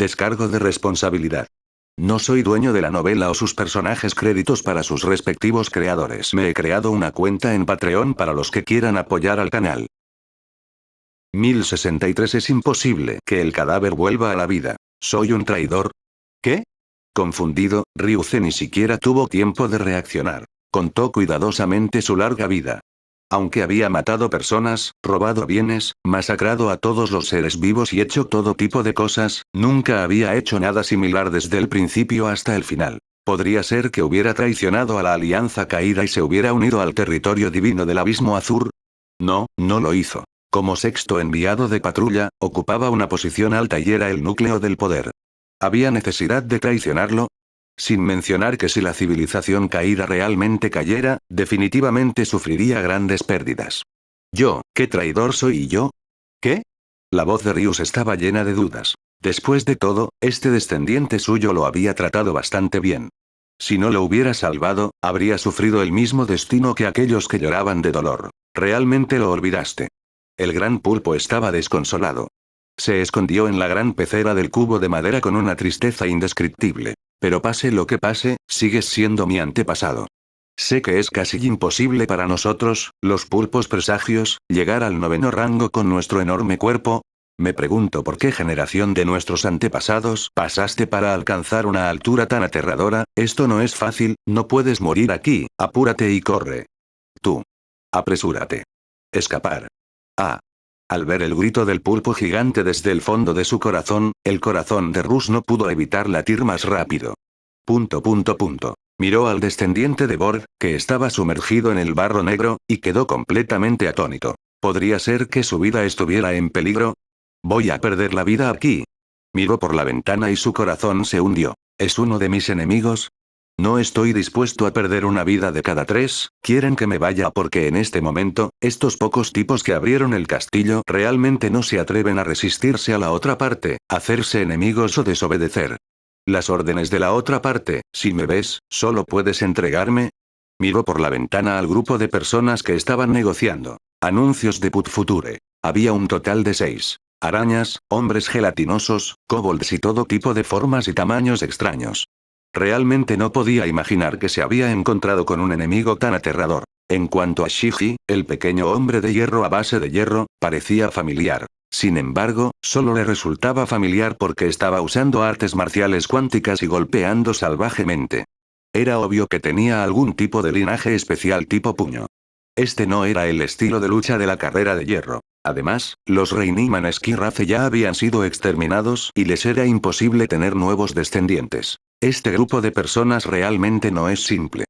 Descargo de responsabilidad. No soy dueño de la novela o sus personajes, créditos para sus respectivos creadores. Me he creado una cuenta en Patreon para los que quieran apoyar al canal. 1063. Es imposible que el cadáver vuelva a la vida. ¿Soy un traidor? ¿Qué? Confundido, Ryuze ni siquiera tuvo tiempo de reaccionar. Contó cuidadosamente su larga vida. Aunque había matado personas, robado bienes, masacrado a todos los seres vivos y hecho todo tipo de cosas, nunca había hecho nada similar desde el principio hasta el final. Podría ser que hubiera traicionado a la Alianza Caída y se hubiera unido al territorio divino del Abismo Azul. No, no lo hizo. Como sexto enviado de patrulla, ocupaba una posición alta y era el núcleo del poder. ¿Había necesidad de traicionarlo? Sin mencionar que si la civilización caída realmente cayera, definitivamente sufriría grandes pérdidas. Yo, ¿qué traidor soy yo? ¿Qué? La voz de Ryus estaba llena de dudas. Después de todo, este descendiente suyo lo había tratado bastante bien. Si no lo hubiera salvado, habría sufrido el mismo destino que aquellos que lloraban de dolor. Realmente lo olvidaste. El gran pulpo estaba desconsolado. Se escondió en la gran pecera del cubo de madera con una tristeza indescriptible. Pero pase lo que pase, sigues siendo mi antepasado. Sé que es casi imposible para nosotros, los pulpos presagios, llegar al 9º rango con nuestro enorme cuerpo. Me pregunto por qué generación de nuestros antepasados pasaste para alcanzar una altura tan aterradora. Esto no es fácil, no puedes morir aquí, apúrate y corre. Tú. Apresúrate. Escapar. Ah. Al ver el grito del pulpo gigante desde el fondo de su corazón, el corazón de Rus no pudo evitar latir más rápido. Miró al descendiente de Borg, que estaba sumergido en el barro negro, y quedó completamente atónito. ¿Podría ser que su vida estuviera en peligro? Voy a perder la vida aquí. Miró por la ventana y su corazón se hundió. ¿Es uno de mis enemigos? No estoy dispuesto a perder una vida de cada 3, quieren que me vaya porque en este momento, estos pocos tipos que abrieron el castillo realmente no se atreven a resistirse a la otra parte, hacerse enemigos o desobedecer. Las órdenes de la otra parte, si me ves, solo puedes entregarme. Miró por la ventana al grupo de personas que estaban negociando. Anuncios de Put Future. Había un total de 6. Arañas, hombres gelatinosos, kobolds y todo tipo de formas y tamaños extraños. Realmente no podía imaginar que se había encontrado con un enemigo tan aterrador. En cuanto a Shiji, el pequeño hombre de hierro a base de hierro, parecía familiar. Sin embargo, solo le resultaba familiar porque estaba usando artes marciales cuánticas y golpeando salvajemente. Era obvio que tenía algún tipo de linaje especial tipo puño. Este no era el estilo de lucha de la carrera de hierro. Además, los Reiniman Skirace ya habían sido exterminados y les era imposible tener nuevos descendientes. Este grupo de personas realmente no es simple.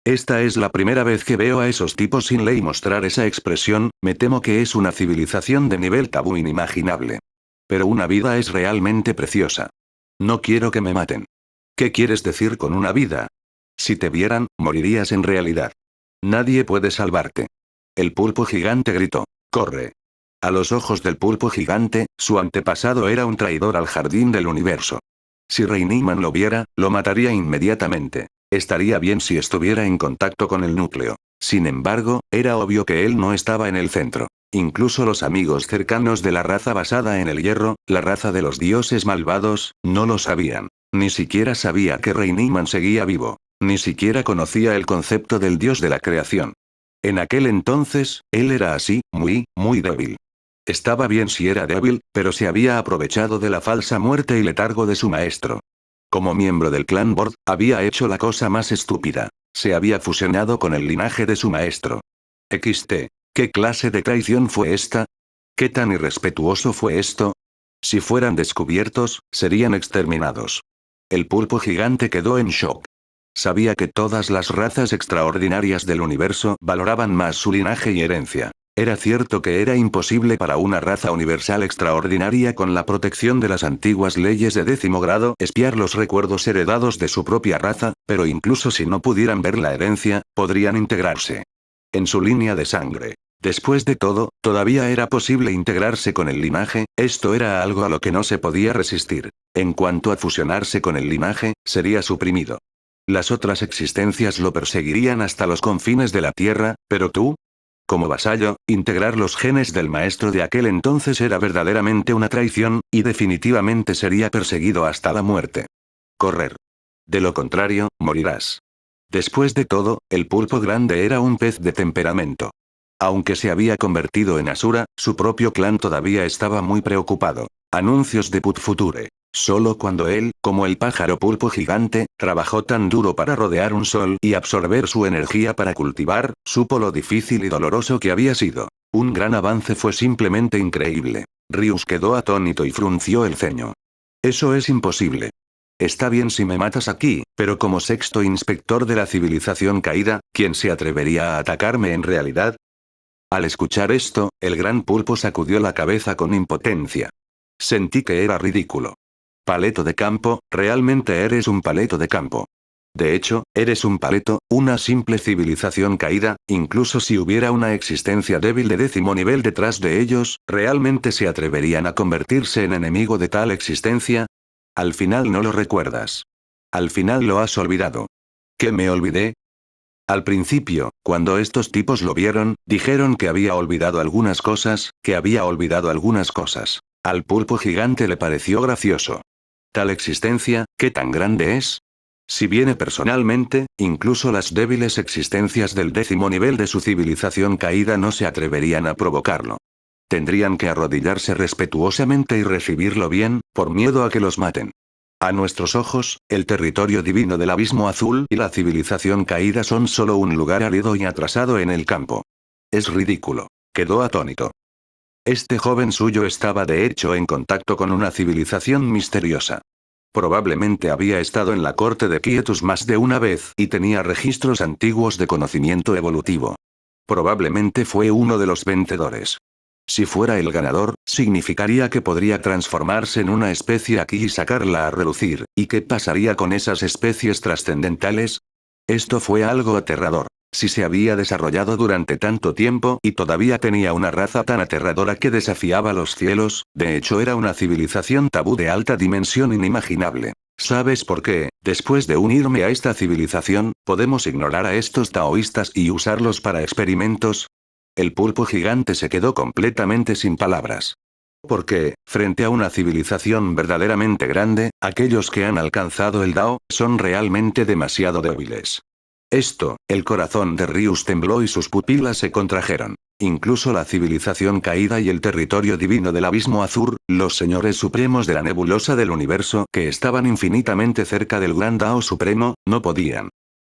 Esta es la primera vez que veo a esos tipos sin ley mostrar esa expresión, me temo que es una civilización de nivel tabú inimaginable. Pero una vida es realmente preciosa. No quiero que me maten. ¿Qué quieres decir con una vida? Si te vieran, morirías en realidad. Nadie puede salvarte. El pulpo gigante gritó. Corre. A los ojos del pulpo gigante, su antepasado era un traidor al jardín del universo. Si Reiniman lo viera, lo mataría inmediatamente. Estaría bien si estuviera en contacto con el núcleo. Sin embargo, era obvio que él no estaba en el centro. Incluso los amigos cercanos de la raza basada en el hierro, la raza de los dioses malvados, no lo sabían. Ni siquiera sabía que Reiniman seguía vivo. Ni siquiera conocía el concepto del dios de la creación. En aquel entonces, él era así, muy débil. Estaba bien si era débil, pero se había aprovechado de la falsa muerte y letargo de su maestro. Como miembro del clan Bord, había hecho la cosa más estúpida. Se había fusionado con el linaje de su maestro. ¿Qué clase de traición fue esta? ¿Qué tan irrespetuoso fue esto? Si fueran descubiertos, serían exterminados. El pulpo gigante quedó en shock. Sabía que todas las razas extraordinarias del universo valoraban más su linaje y herencia. Era cierto que era imposible para una raza universal extraordinaria con la protección de las antiguas leyes de 10º grado espiar los recuerdos heredados de su propia raza, pero incluso si no pudieran ver la herencia, podrían integrarse en su línea de sangre. Después de todo, todavía era posible integrarse con el linaje, esto era algo a lo que no se podía resistir. En cuanto a fusionarse con el linaje, sería suprimido. Las otras existencias lo perseguirían hasta los confines de la Tierra, pero tú... Como vasallo, integrar los genes del maestro de aquel entonces era verdaderamente una traición, y definitivamente sería perseguido hasta la muerte. Correr. De lo contrario, morirás. Después de todo, el pulpo grande era un pez de temperamento. Aunque se había convertido en Asura, su propio clan todavía estaba muy preocupado. Anuncios de Put Future. Solo cuando él, como el pájaro pulpo gigante, trabajó tan duro para rodear un sol y absorber su energía para cultivar, supo lo difícil y doloroso que había sido. Un gran avance fue simplemente increíble. Ryus quedó atónito y frunció el ceño. Eso es imposible. Está bien si me matas aquí, pero como sexto inspector de la civilización caída, ¿quién se atrevería a atacarme en realidad? Al escuchar esto, el gran pulpo sacudió la cabeza con impotencia. Sentí que era ridículo. Paleto de campo, realmente eres un paleto de campo. De hecho, eres un paleto, una simple civilización caída, incluso si hubiera una existencia débil de 10º nivel detrás de ellos, ¿realmente se atreverían a convertirse en enemigo de tal existencia? Al final no lo recuerdas. Al final lo has olvidado. ¿Qué me olvidé? Al principio, cuando estos tipos lo vieron, dijeron que había olvidado algunas cosas, que había olvidado algunas cosas. Al pulpo gigante le pareció gracioso. ¿Tal existencia, qué tan grande es? Si viene personalmente, incluso las débiles existencias del 10º nivel de su civilización caída no se atreverían a provocarlo. Tendrían que arrodillarse respetuosamente y recibirlo bien, por miedo a que los maten. A nuestros ojos, el territorio divino del abismo azul y la civilización caída son solo un lugar árido y atrasado en el campo. Es ridículo. Quedó atónito. Este joven suyo estaba de hecho en contacto con una civilización misteriosa. Probablemente había estado en la corte de Quietus más de una vez y tenía registros antiguos de conocimiento evolutivo. Probablemente fue uno de los vencedores. Si fuera el ganador, significaría que podría transformarse en una especie aquí y sacarla a relucir, ¿y qué pasaría con esas especies trascendentales? Esto fue algo aterrador. Si se había desarrollado durante tanto tiempo y todavía tenía una raza tan aterradora que desafiaba los cielos, de hecho era una civilización tabú de alta dimensión inimaginable. ¿Sabes por qué? Después de unirme a esta civilización, podemos ignorar a estos taoístas y usarlos para experimentos. El pulpo gigante se quedó completamente sin palabras. Porque, frente a una civilización verdaderamente grande, aquellos que han alcanzado el Dao, son realmente demasiado débiles. El corazón de Ryus tembló y sus pupilas se contrajeron. Incluso la civilización caída y el territorio divino del abismo azul, los señores supremos de la nebulosa del universo que estaban infinitamente cerca del gran Dao supremo, no podían.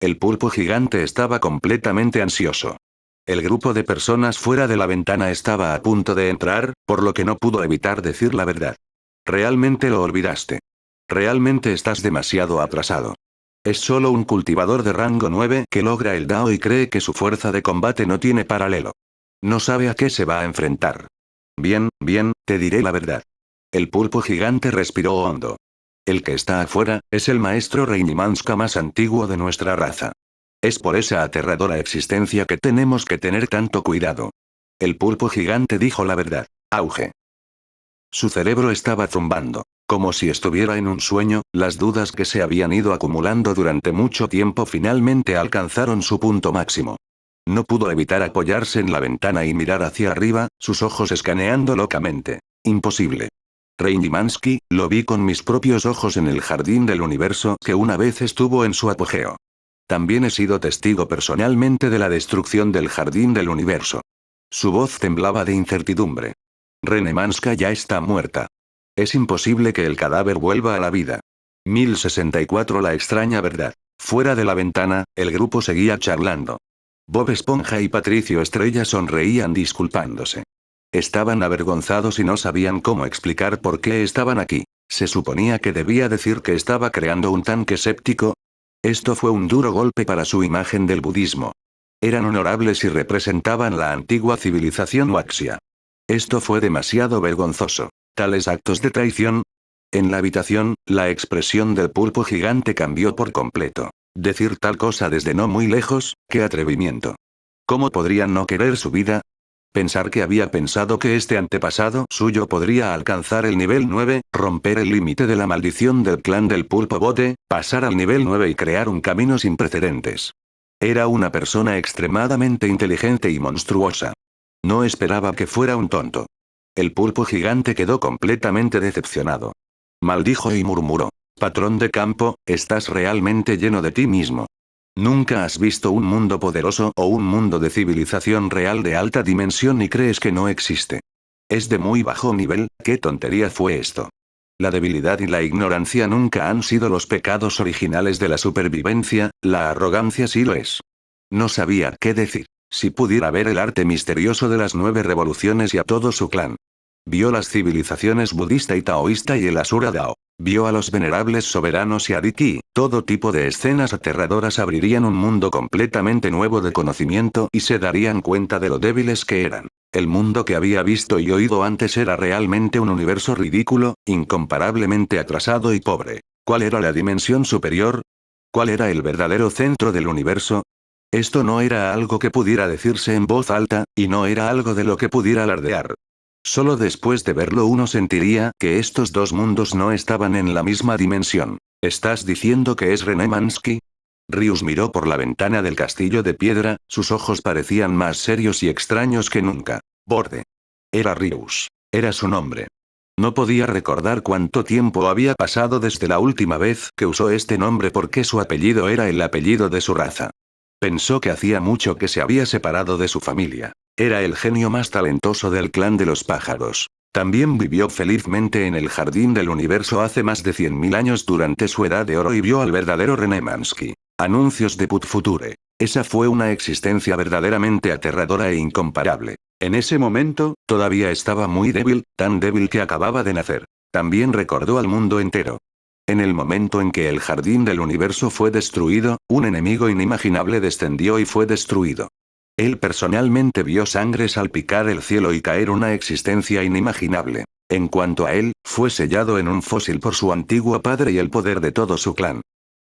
El pulpo gigante estaba completamente ansioso. El grupo de personas fuera de la ventana estaba a punto de entrar, por lo que no pudo evitar decir la verdad. Realmente lo olvidaste. Realmente estás demasiado atrasado. Es solo un cultivador de rango 9 que logra el Dao y cree que su fuerza de combate no tiene paralelo. No sabe a qué se va a enfrentar. Bien, te diré la verdad. El pulpo gigante respiró hondo. El que está afuera, es el maestro Reinimanska más antiguo de nuestra raza. Es por esa aterradora existencia que tenemos que tener tanto cuidado. El pulpo gigante dijo la verdad. Auge. Su cerebro estaba zumbando. Como si estuviera en un sueño, las dudas que se habían ido acumulando durante mucho tiempo finalmente alcanzaron su punto máximo. No pudo evitar apoyarse en la ventana y mirar hacia arriba, sus ojos escaneando locamente. Imposible. Reinimansky, lo vi con mis propios ojos en el jardín del universo que una vez estuvo en su apogeo. También he sido testigo personalmente de la destrucción del jardín del universo. Su voz temblaba de incertidumbre. Renemanska ya está muerta. Es imposible que el cadáver vuelva a la vida. 1064 La extraña verdad. Fuera de la ventana, el grupo seguía charlando. Bob Esponja y Patricio Estrella sonreían disculpándose. Estaban avergonzados y no sabían cómo explicar por qué estaban aquí. Se suponía que debía decir que estaba creando un tanque séptico. Esto fue un duro golpe para su imagen del budismo. Eran honorables y representaban la antigua civilización Waxia. Esto fue demasiado vergonzoso. ¿Tales actos de traición? En la habitación, la expresión del pulpo gigante cambió por completo. Decir tal cosa desde no muy lejos, ¡qué atrevimiento! ¿Cómo podrían no querer su vida? Pensar que había pensado que este antepasado suyo podría alcanzar el nivel 9, romper el límite de la maldición del clan del pulpo bote, pasar al nivel 9 y crear un camino sin precedentes. Era una persona extremadamente inteligente y monstruosa. No esperaba que fuera un tonto. El pulpo gigante quedó completamente decepcionado. Maldijo y murmuró. Patrón de campo, estás realmente lleno de ti mismo. Nunca has visto un mundo poderoso o un mundo de civilización real de alta dimensión y crees que no existe. Es de muy bajo nivel, ¿qué tontería fue esto? La debilidad y la ignorancia nunca han sido los pecados originales de la supervivencia, la arrogancia sí lo es. No sabía qué decir. Si pudiera ver el arte misterioso de las 9 revoluciones y a todo su clan. Vio las civilizaciones budista y taoísta y el Asura Dao. Vio a los venerables soberanos y a Diki. Todo tipo de escenas aterradoras abrirían un mundo completamente nuevo de conocimiento y se darían cuenta de lo débiles que eran. El mundo que había visto y oído antes era realmente un universo ridículo, incomparablemente atrasado y pobre. ¿Cuál era la dimensión superior? ¿Cuál era el verdadero centro del universo? Esto no era algo que pudiera decirse en voz alta, y no era algo de lo que pudiera alardear. Solo después de verlo uno sentiría que estos dos mundos no estaban en la misma dimensión. ¿Estás diciendo que es René Mansky? Rius miró por la ventana del castillo de piedra, sus ojos parecían más serios y extraños que nunca. Borde. Era Rius. Era su nombre. No podía recordar cuánto tiempo había pasado desde la última vez que usó este nombre porque su apellido era el apellido de su raza. Pensó que hacía mucho que se había separado de su familia. Era el genio más talentoso del clan de los pájaros. También vivió felizmente en el jardín del universo hace más de 100.000 años durante su edad de oro y vio al verdadero René Mansky. Anuncios de Put Future. Esa fue una existencia verdaderamente aterradora e incomparable. En ese momento, todavía estaba muy débil, tan débil que acababa de nacer. También recordó al mundo entero. En el momento en que el jardín del universo fue destruido, un enemigo inimaginable descendió y fue destruido. Él personalmente vio sangre salpicar el cielo y caer una existencia inimaginable. En cuanto a él, fue sellado en un fósil por su antiguo padre y el poder de todo su clan.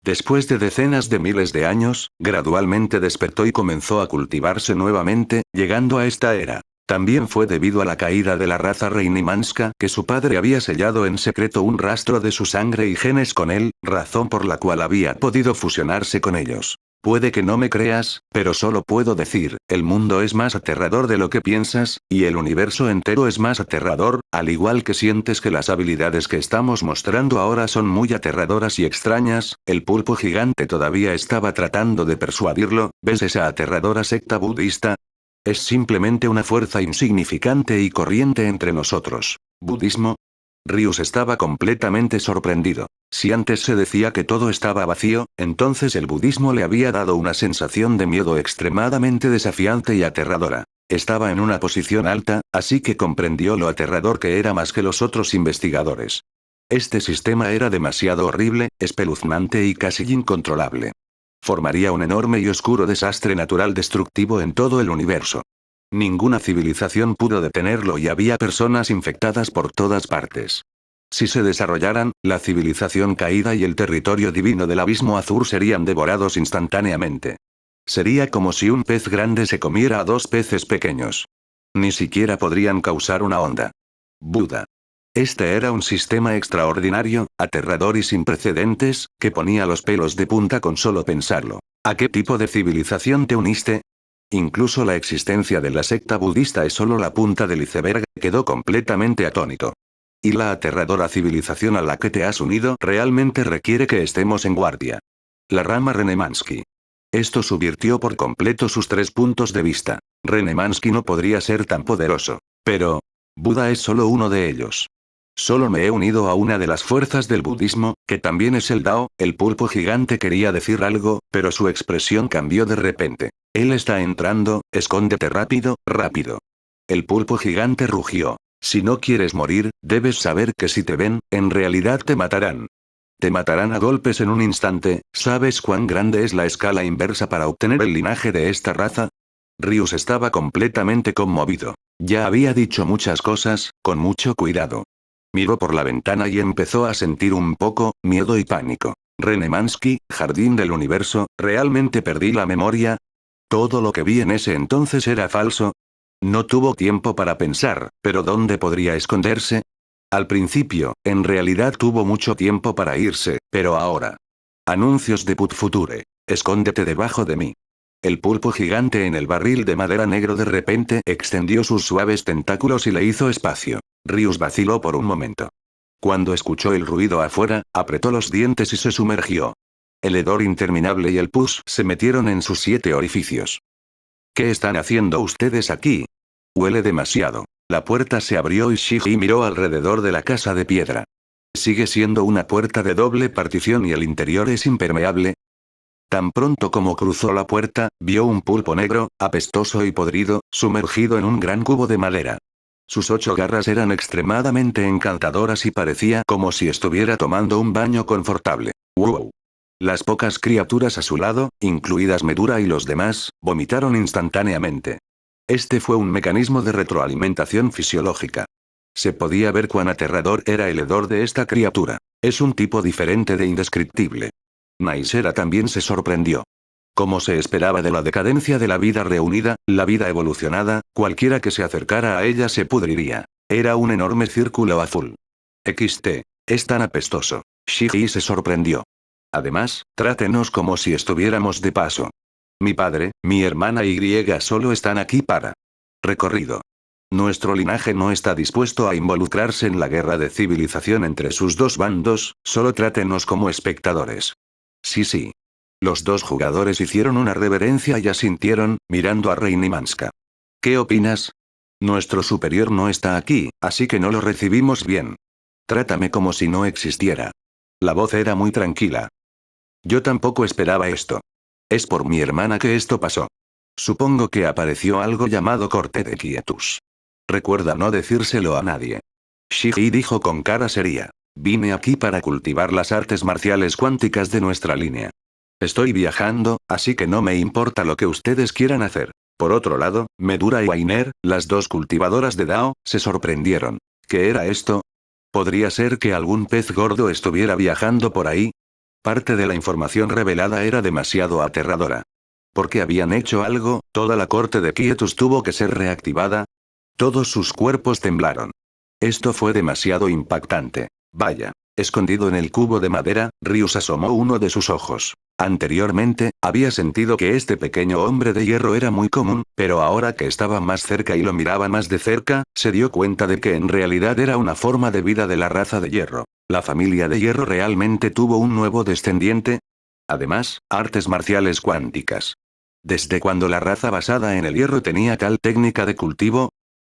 Después de decenas de miles de años, gradualmente despertó y comenzó a cultivarse nuevamente, llegando a esta era. También fue debido a la caída de la raza Reinimanska que su padre había sellado en secreto un rastro de su sangre y genes con él, razón por la cual había podido fusionarse con ellos. Puede que no me creas, pero solo puedo decir, el mundo es más aterrador de lo que piensas, y el universo entero es más aterrador, al igual que sientes que las habilidades que estamos mostrando ahora son muy aterradoras y extrañas. El pulpo gigante todavía estaba tratando de persuadirlo. ¿Ves esa aterradora secta budista? Es simplemente una fuerza insignificante y corriente entre nosotros. ¿Budismo? Rius estaba completamente sorprendido. Si antes se decía que todo estaba vacío, entonces el budismo le había dado una sensación de miedo extremadamente desafiante y aterradora. Estaba en una posición alta, así que comprendió lo aterrador que era más que los otros investigadores. Este sistema era demasiado horrible, espeluznante y casi incontrolable. Formaría un enorme y oscuro desastre natural destructivo en todo el universo. Ninguna civilización pudo detenerlo y había personas infectadas por todas partes. Si se desarrollaran, la civilización caída y el territorio divino del abismo azul serían devorados instantáneamente. Sería como si un pez grande se comiera a dos peces pequeños. Ni siquiera podrían causar una onda. Buda. Este era un sistema extraordinario, aterrador y sin precedentes, que ponía los pelos de punta con solo pensarlo. ¿A qué tipo de civilización te uniste? Incluso la existencia de la secta budista es solo la punta del iceberg, quedó completamente atónito. Y la aterradora civilización a la que te has unido realmente requiere que estemos en guardia. La rama René Mansky. Esto subvirtió por completo sus 3 puntos de vista. René Mansky no podría ser tan poderoso. Pero Buda es solo uno de ellos. Solo me he unido a una de las fuerzas del budismo, que también es el Dao. El pulpo gigante quería decir algo, pero su expresión cambió de repente. Él está entrando, escóndete rápido, rápido. El pulpo gigante rugió. Si no quieres morir, debes saber que si te ven, en realidad te matarán. Te matarán a golpes en un instante. ¿Sabes cuán grande es la escala inversa para obtener el linaje de esta raza? Rius estaba completamente conmovido. Ya había dicho muchas cosas, con mucho cuidado. Miró por la ventana y empezó a sentir un poco, miedo y pánico. René Mansky, Jardín del Universo, ¿realmente perdí la memoria? ¿Todo lo que vi en ese entonces era falso? No tuvo tiempo para pensar, pero ¿dónde podría esconderse? Al principio, en realidad tuvo mucho tiempo para irse, pero ahora. Anuncios de Put Future. Escóndete debajo de mí. El pulpo gigante en el barril de madera negro de repente extendió sus suaves tentáculos y le hizo espacio. Rius vaciló por un momento. Cuando escuchó el ruido afuera, apretó los dientes y se sumergió. El hedor interminable y el pus se metieron en sus 7 orificios. ¿Qué están haciendo ustedes aquí? Huele demasiado. La puerta se abrió y Shiji miró alrededor de la casa de piedra. Sigue siendo una puerta de doble partición y el interior es impermeable. Tan pronto como cruzó la puerta, vio un pulpo negro, apestoso y podrido, sumergido en un gran cubo de madera. Sus 8 garras eran extremadamente encantadoras y parecía como si estuviera tomando un baño confortable. ¡Wow! Las pocas criaturas a su lado, incluidas Medura y los demás, vomitaron instantáneamente. Este fue un mecanismo de retroalimentación fisiológica. Se podía ver cuán aterrador era el hedor de esta criatura. Es un tipo diferente de indescriptible. Naisera también se sorprendió. Como se esperaba de la decadencia de la vida reunida, la vida evolucionada, cualquiera que se acercara a ella se pudriría. Era un enorme círculo azul. XT. Es tan apestoso. Shiji se sorprendió. Además, trátenos como si estuviéramos de paso. Mi padre, mi hermana y solo están aquí para recorrido. Nuestro linaje no está dispuesto a involucrarse en la guerra de civilización entre sus 2 bandos, solo trátenos como espectadores. Sí. Los 2 jugadores hicieron una reverencia y asintieron, mirando a Reinimanska. ¿Qué opinas? Nuestro superior no está aquí, así que no lo recibimos bien. Trátame como si no existiera. La voz era muy tranquila. Yo tampoco esperaba esto. Es por mi hermana que esto pasó. Supongo que apareció algo llamado corte de quietus. Recuerda no decírselo a nadie. Shiji dijo con cara seria. Vine aquí para cultivar las artes marciales cuánticas de nuestra línea. Estoy viajando, así que no me importa lo que ustedes quieran hacer. Por otro lado, Medura y Wainer, las 2 cultivadoras de Dao, se sorprendieron. ¿Qué era esto? ¿Podría ser que algún pez gordo estuviera viajando por ahí? Parte de la información revelada era demasiado aterradora. Porque habían hecho algo, toda la corte de quietus tuvo que ser reactivada. Todos sus cuerpos temblaron. Esto fue demasiado impactante. Vaya. Escondido en el cubo de madera, Rius asomó uno de sus ojos. Anteriormente, había sentido que este pequeño hombre de hierro era muy común, pero ahora que estaba más cerca y lo miraba más de cerca, se dio cuenta de que en realidad era una forma de vida de la raza de hierro. ¿La familia de hierro realmente tuvo un nuevo descendiente? Además, artes marciales cuánticas. ¿Desde cuando la raza basada en el hierro tenía tal técnica de cultivo?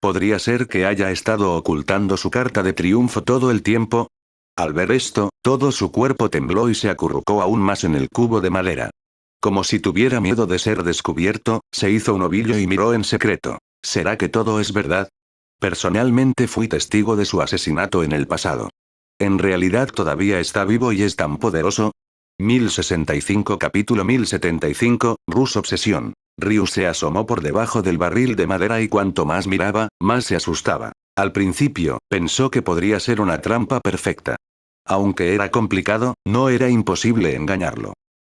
¿Podría ser que haya estado ocultando su carta de triunfo todo el tiempo? Al ver esto, todo su cuerpo tembló y se acurrucó aún más en el cubo de madera. Como si tuviera miedo de ser descubierto, se hizo un ovillo y miró en secreto. ¿Será que todo es verdad? Personalmente fui testigo de su asesinato en el pasado. ¿En realidad todavía está vivo y es tan poderoso? 1065 Capítulo 1075, Rus Obsesión. Ryu se asomó por debajo del barril de madera y cuanto más miraba, más se asustaba. Al principio, pensó que podría ser una trampa perfecta. Aunque era complicado, no era imposible engañarlo.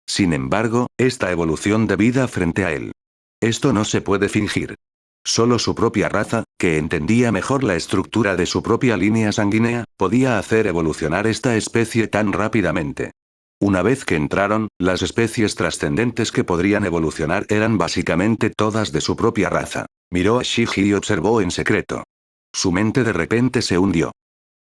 Sin embargo, esta evolución de vida frente a él. Esto no se puede fingir. Solo su propia raza, que entendía mejor la estructura de su propia línea sanguínea, podía hacer evolucionar esta especie tan rápidamente. Una vez que entraron, las especies trascendentes que podrían evolucionar eran básicamente todas de su propia raza. Miró a Shiji y observó en secreto. Su mente de repente se hundió.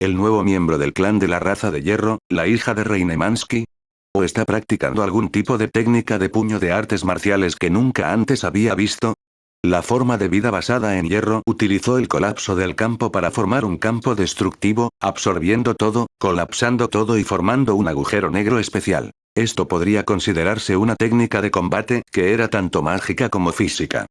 ¿El nuevo miembro del clan de la raza de hierro, la hija de Reinemansky? ¿O está practicando algún tipo de técnica de puño de artes marciales que nunca antes había visto? La forma de vida basada en hierro utilizó el colapso del campo para formar un campo destructivo, absorbiendo todo, colapsando todo y formando un agujero negro especial. Esto podría considerarse una técnica de combate que era tanto mágica como física.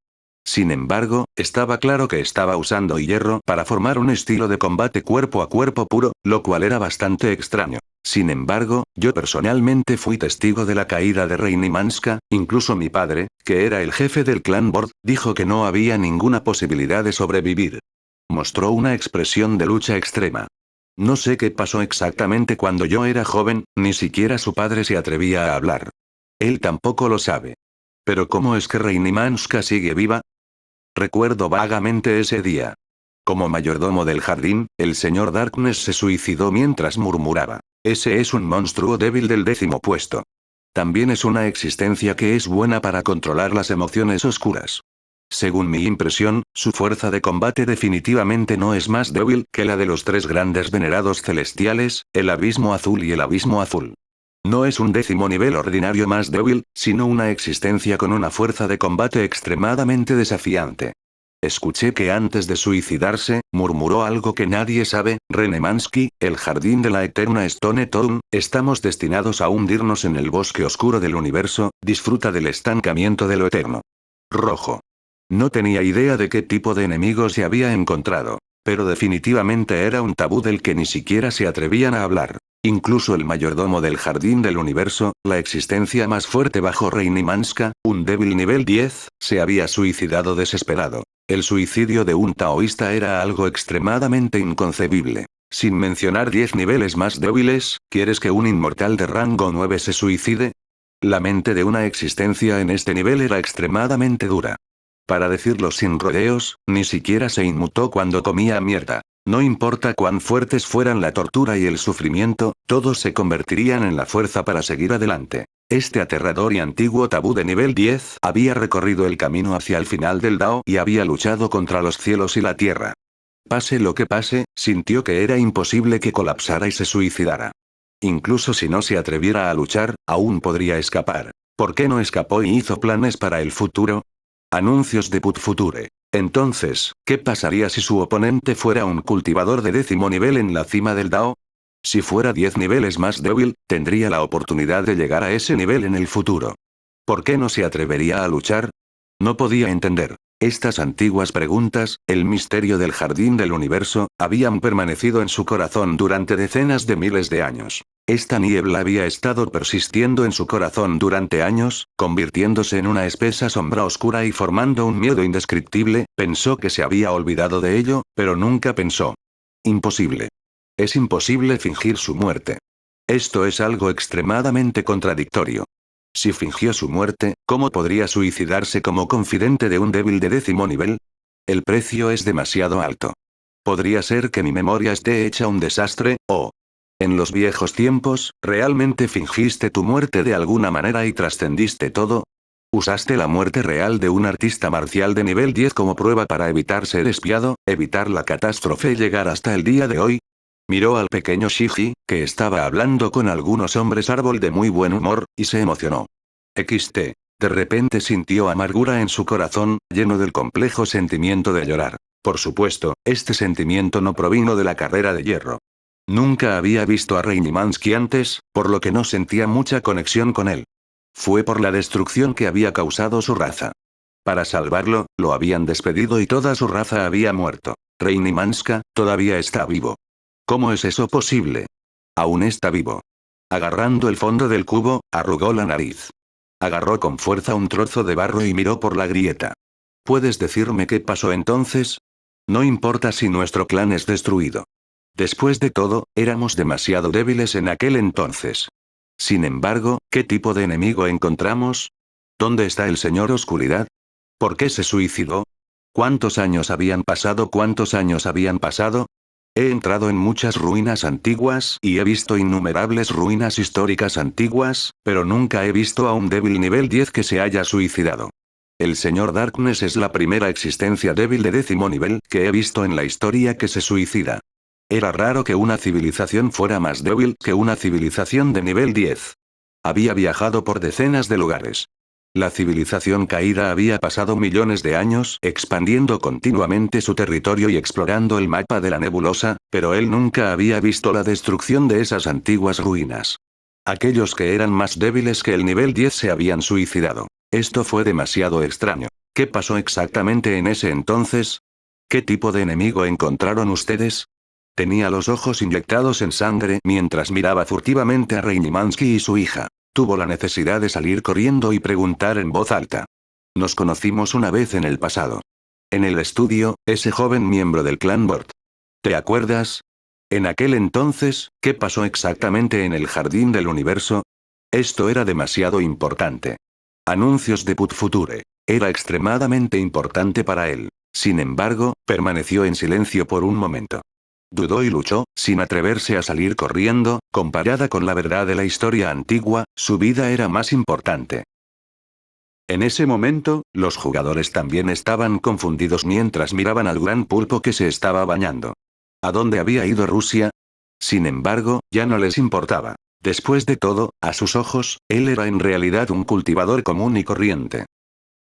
Sin embargo, estaba claro que estaba usando hierro para formar un estilo de combate cuerpo a cuerpo puro, lo cual era bastante extraño. Sin embargo, yo personalmente fui testigo de la caída de Reinimanska, incluso mi padre, que era el jefe del clan Bord, dijo que no había ninguna posibilidad de sobrevivir. Mostró una expresión de lucha extrema. No sé qué pasó exactamente cuando yo era joven, ni siquiera su padre se atrevía a hablar. Él tampoco lo sabe. Pero ¿cómo es que Reinimanska sigue viva? Recuerdo vagamente ese día. Como mayordomo del jardín, el señor Darkness se suicidó mientras murmuraba. Ese es un monstruo débil del 10º puesto. También es una existencia que es buena para controlar las emociones oscuras. Según mi impresión, su fuerza de combate definitivamente no es más débil que la de los tres grandes venerados celestiales, el Abismo Azul y el Abismo Azul. No es un 10º nivel ordinario más débil, sino una existencia con una fuerza de combate extremadamente desafiante. Escuché que antes de suicidarse, murmuró algo que nadie sabe: Renemansky, el jardín de la eterna Stone Town, estamos destinados a hundirnos en el bosque oscuro del universo, disfruta del estancamiento de lo eterno. Rojo. No tenía idea de qué tipo de enemigo se había encontrado. Pero definitivamente era un tabú del que ni siquiera se atrevían a hablar. Incluso el mayordomo del Jardín del Universo, la existencia más fuerte bajo Reinimanska, un débil nivel 10, se había suicidado desesperado. El suicidio de un taoísta era algo extremadamente inconcebible. Sin mencionar 10 niveles más débiles, ¿quieres que un inmortal de rango 9 se suicide? La mente de una existencia en este nivel era extremadamente dura. Para decirlo sin rodeos, ni siquiera se inmutó cuando comía mierda. No importa cuán fuertes fueran la tortura y el sufrimiento, todos se convertirían en la fuerza para seguir adelante. Este aterrador y antiguo tabú de nivel 10 había recorrido el camino hacia el final del Dao y había luchado contra los cielos y la tierra. Pase lo que pase, sintió que era imposible que colapsara y se suicidara. Incluso si no se atreviera a luchar, aún podría escapar. ¿Por qué no escapó y hizo planes para el futuro? Anuncios de Put Future. Entonces, ¿qué pasaría si su oponente fuera un cultivador de 10º nivel en la cima del Dao? Si fuera 10 niveles más débil, tendría la oportunidad de llegar a ese nivel en el futuro. ¿Por qué no se atrevería a luchar? No podía entender. Estas antiguas preguntas, el misterio del Jardín del Universo, habían permanecido en su corazón durante decenas de miles de años. Esta niebla había estado persistiendo en su corazón durante años, convirtiéndose en una espesa sombra oscura y formando un miedo indescriptible. Pensó que se había olvidado de ello, pero nunca pensó. Imposible. Es imposible fingir su muerte. Esto es algo extremadamente contradictorio. Si fingió su muerte, ¿cómo podría suicidarse como confidente de un débil de 10º nivel? El precio es demasiado alto. Podría ser que mi memoria esté hecha un desastre, o... En los viejos tiempos, ¿realmente fingiste tu muerte de alguna manera y trascendiste todo? ¿Usaste la muerte real de un artista marcial de nivel 10 como prueba para evitar ser espiado, evitar la catástrofe y llegar hasta el día de hoy? Miró al pequeño Shiji, que estaba hablando con algunos hombres árbol de muy buen humor, y se emocionó. XT. De repente sintió amargura en su corazón, lleno del complejo sentimiento de llorar. Por supuesto, este sentimiento no provino de la carrera de hierro. Nunca había visto a Reinimansky antes, por lo que no sentía mucha conexión con él. Fue por la destrucción que había causado su raza. Para salvarlo, lo habían despedido y toda su raza había muerto. Reinimanska, todavía está vivo. ¿Cómo es eso posible? Aún está vivo. Agarrando el fondo del cubo, arrugó la nariz. Agarró con fuerza un trozo de barro y miró por la grieta. ¿Puedes decirme qué pasó entonces? No importa si nuestro clan es destruido. Después de todo, éramos demasiado débiles en aquel entonces. Sin embargo, ¿qué tipo de enemigo encontramos? ¿Dónde está el Señor Oscuridad? ¿Por qué se suicidó? ¿Cuántos años habían pasado? ¿Cuántos años habían pasado? He entrado en muchas ruinas antiguas y he visto innumerables ruinas históricas antiguas, pero nunca he visto a un débil nivel 10 que se haya suicidado. El señor Darkness es la primera existencia débil de 10º nivel que he visto en la historia que se suicida. Era raro que una civilización fuera más débil que una civilización de nivel 10. Había viajado por decenas de lugares. La civilización caída había pasado millones de años expandiendo continuamente su territorio y explorando el mapa de la nebulosa, pero él nunca había visto la destrucción de esas antiguas ruinas. Aquellos que eran más débiles que el nivel 10 se habían suicidado. Esto fue demasiado extraño. ¿Qué pasó exactamente en ese entonces? ¿Qué tipo de enemigo encontraron ustedes? Tenía los ojos inyectados en sangre mientras miraba furtivamente a Reinimansky y su hija. Tuvo la necesidad de salir corriendo y preguntar en voz alta. Nos conocimos una vez en el pasado. En el estudio, ese joven miembro del clan Bort. ¿Te acuerdas? En aquel entonces, ¿qué pasó exactamente en el Jardín del Universo? Esto era demasiado importante. Anuncios de Put Future. Era extremadamente importante para él. Sin embargo, permaneció en silencio por un momento. Dudó y luchó, sin atreverse a salir corriendo. Comparada con la verdad de la historia antigua, su vida era más importante. En ese momento, los jugadores también estaban confundidos mientras miraban al gran pulpo que se estaba bañando. ¿A dónde había ido Rusia? Sin embargo, ya no les importaba. Después de todo, a sus ojos, él era en realidad un cultivador común y corriente.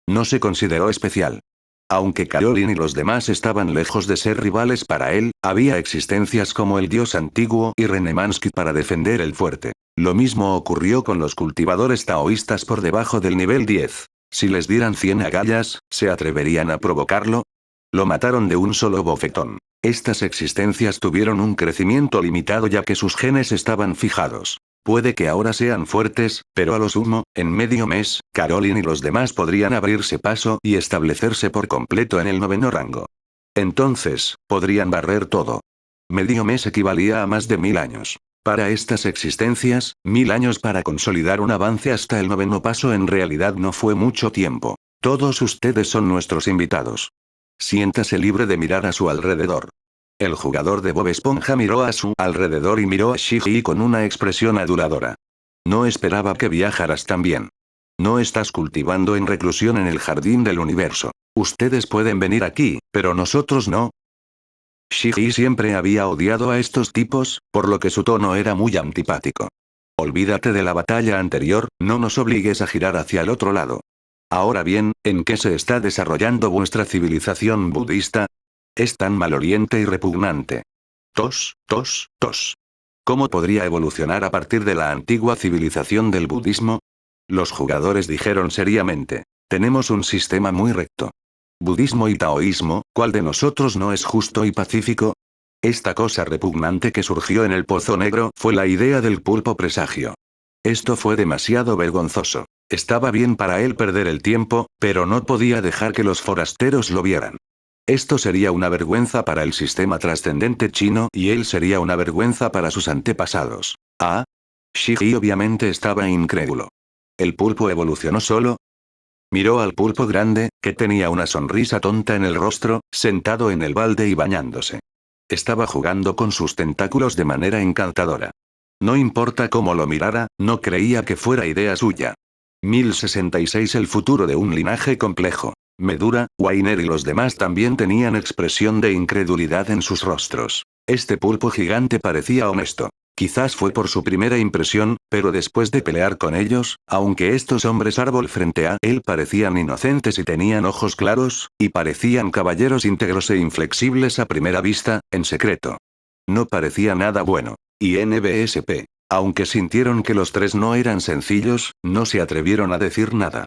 No se consideró especial. Aunque Caroline y los demás estaban lejos de ser rivales para él, había existencias como el dios antiguo y Renemansky para defender el fuerte. Lo mismo ocurrió con los cultivadores taoístas por debajo del nivel 10. Si les dieran 100 agallas, ¿se atreverían a provocarlo? Lo mataron de un solo bofetón. Estas existencias tuvieron un crecimiento limitado ya que sus genes estaban fijados. Puede que ahora sean fuertes, pero a lo sumo, en medio mes, Caroline y los demás podrían abrirse paso y establecerse por completo en el 9º rango. Entonces, podrían barrer todo. Medio mes equivalía a más de 1000 años. Para estas existencias, 1000 años para consolidar un avance hasta el 9º paso en realidad no fue mucho tiempo. Todos ustedes son nuestros invitados. Siéntase libre de mirar a su alrededor. El jugador de Bob Esponja miró a su alrededor y miró a Shiggy con una expresión aduladora. No esperaba que viajaras tan bien. No estás cultivando en reclusión en el jardín del universo. Ustedes pueden venir aquí, pero nosotros no. Shiggy siempre había odiado a estos tipos, por lo que su tono era muy antipático. Olvídate de la batalla anterior, no nos obligues a girar hacia el otro lado. Ahora bien, ¿en qué se está desarrollando vuestra civilización budista? Es tan maloliente y repugnante. Tos, tos, tos. ¿Cómo podría evolucionar a partir de la antigua civilización del budismo? Los jugadores dijeron seriamente. Tenemos un sistema muy recto. Budismo y taoísmo, ¿cuál de nosotros no es justo y pacífico? Esta cosa repugnante que surgió en el pozo negro fue la idea del pulpo presagio. Esto fue demasiado vergonzoso. Estaba bien para él perder el tiempo, pero no podía dejar que los forasteros lo vieran. Esto sería una vergüenza para el sistema trascendente chino y él sería una vergüenza para sus antepasados. ¿Ah? Shiggy obviamente estaba incrédulo. ¿El pulpo evolucionó solo? Miró al pulpo grande, que tenía una sonrisa tonta en el rostro, sentado en el balde y bañándose. Estaba jugando con sus tentáculos de manera encantadora. No importa cómo lo mirara, no creía que fuera idea suya. 1066 El futuro de un linaje complejo. Medura, Wainer y los demás también tenían expresión de incredulidad en sus rostros. Este pulpo gigante parecía honesto. Quizás fue por su primera impresión, pero después de pelear con ellos, aunque estos hombres árbol frente a él parecían inocentes y tenían ojos claros, y parecían caballeros íntegros e inflexibles a primera vista, en secreto. No parecía nada bueno. Y NBSP. Aunque sintieron que los tres no eran sencillos, no se atrevieron a decir nada.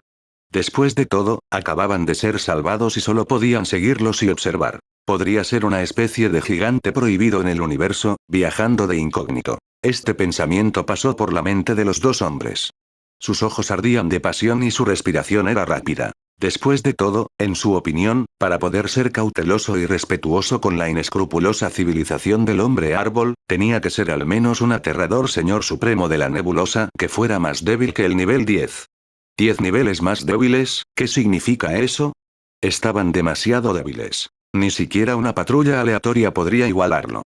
Después de todo, acababan de ser salvados y solo podían seguirlos y observar. Podría ser una especie de gigante prohibido en el universo, viajando de incógnito. Este pensamiento pasó por la mente de los dos hombres. Sus ojos ardían de pasión y su respiración era rápida. Después de todo, en su opinión, para poder ser cauteloso y respetuoso con la inescrupulosa civilización del hombre árbol, tenía que ser al menos un aterrador señor supremo de la nebulosa que fuera más débil que el nivel 10. ¿10 niveles más débiles? ¿Qué significa eso? Estaban demasiado débiles. Ni siquiera una patrulla aleatoria podría igualarlo.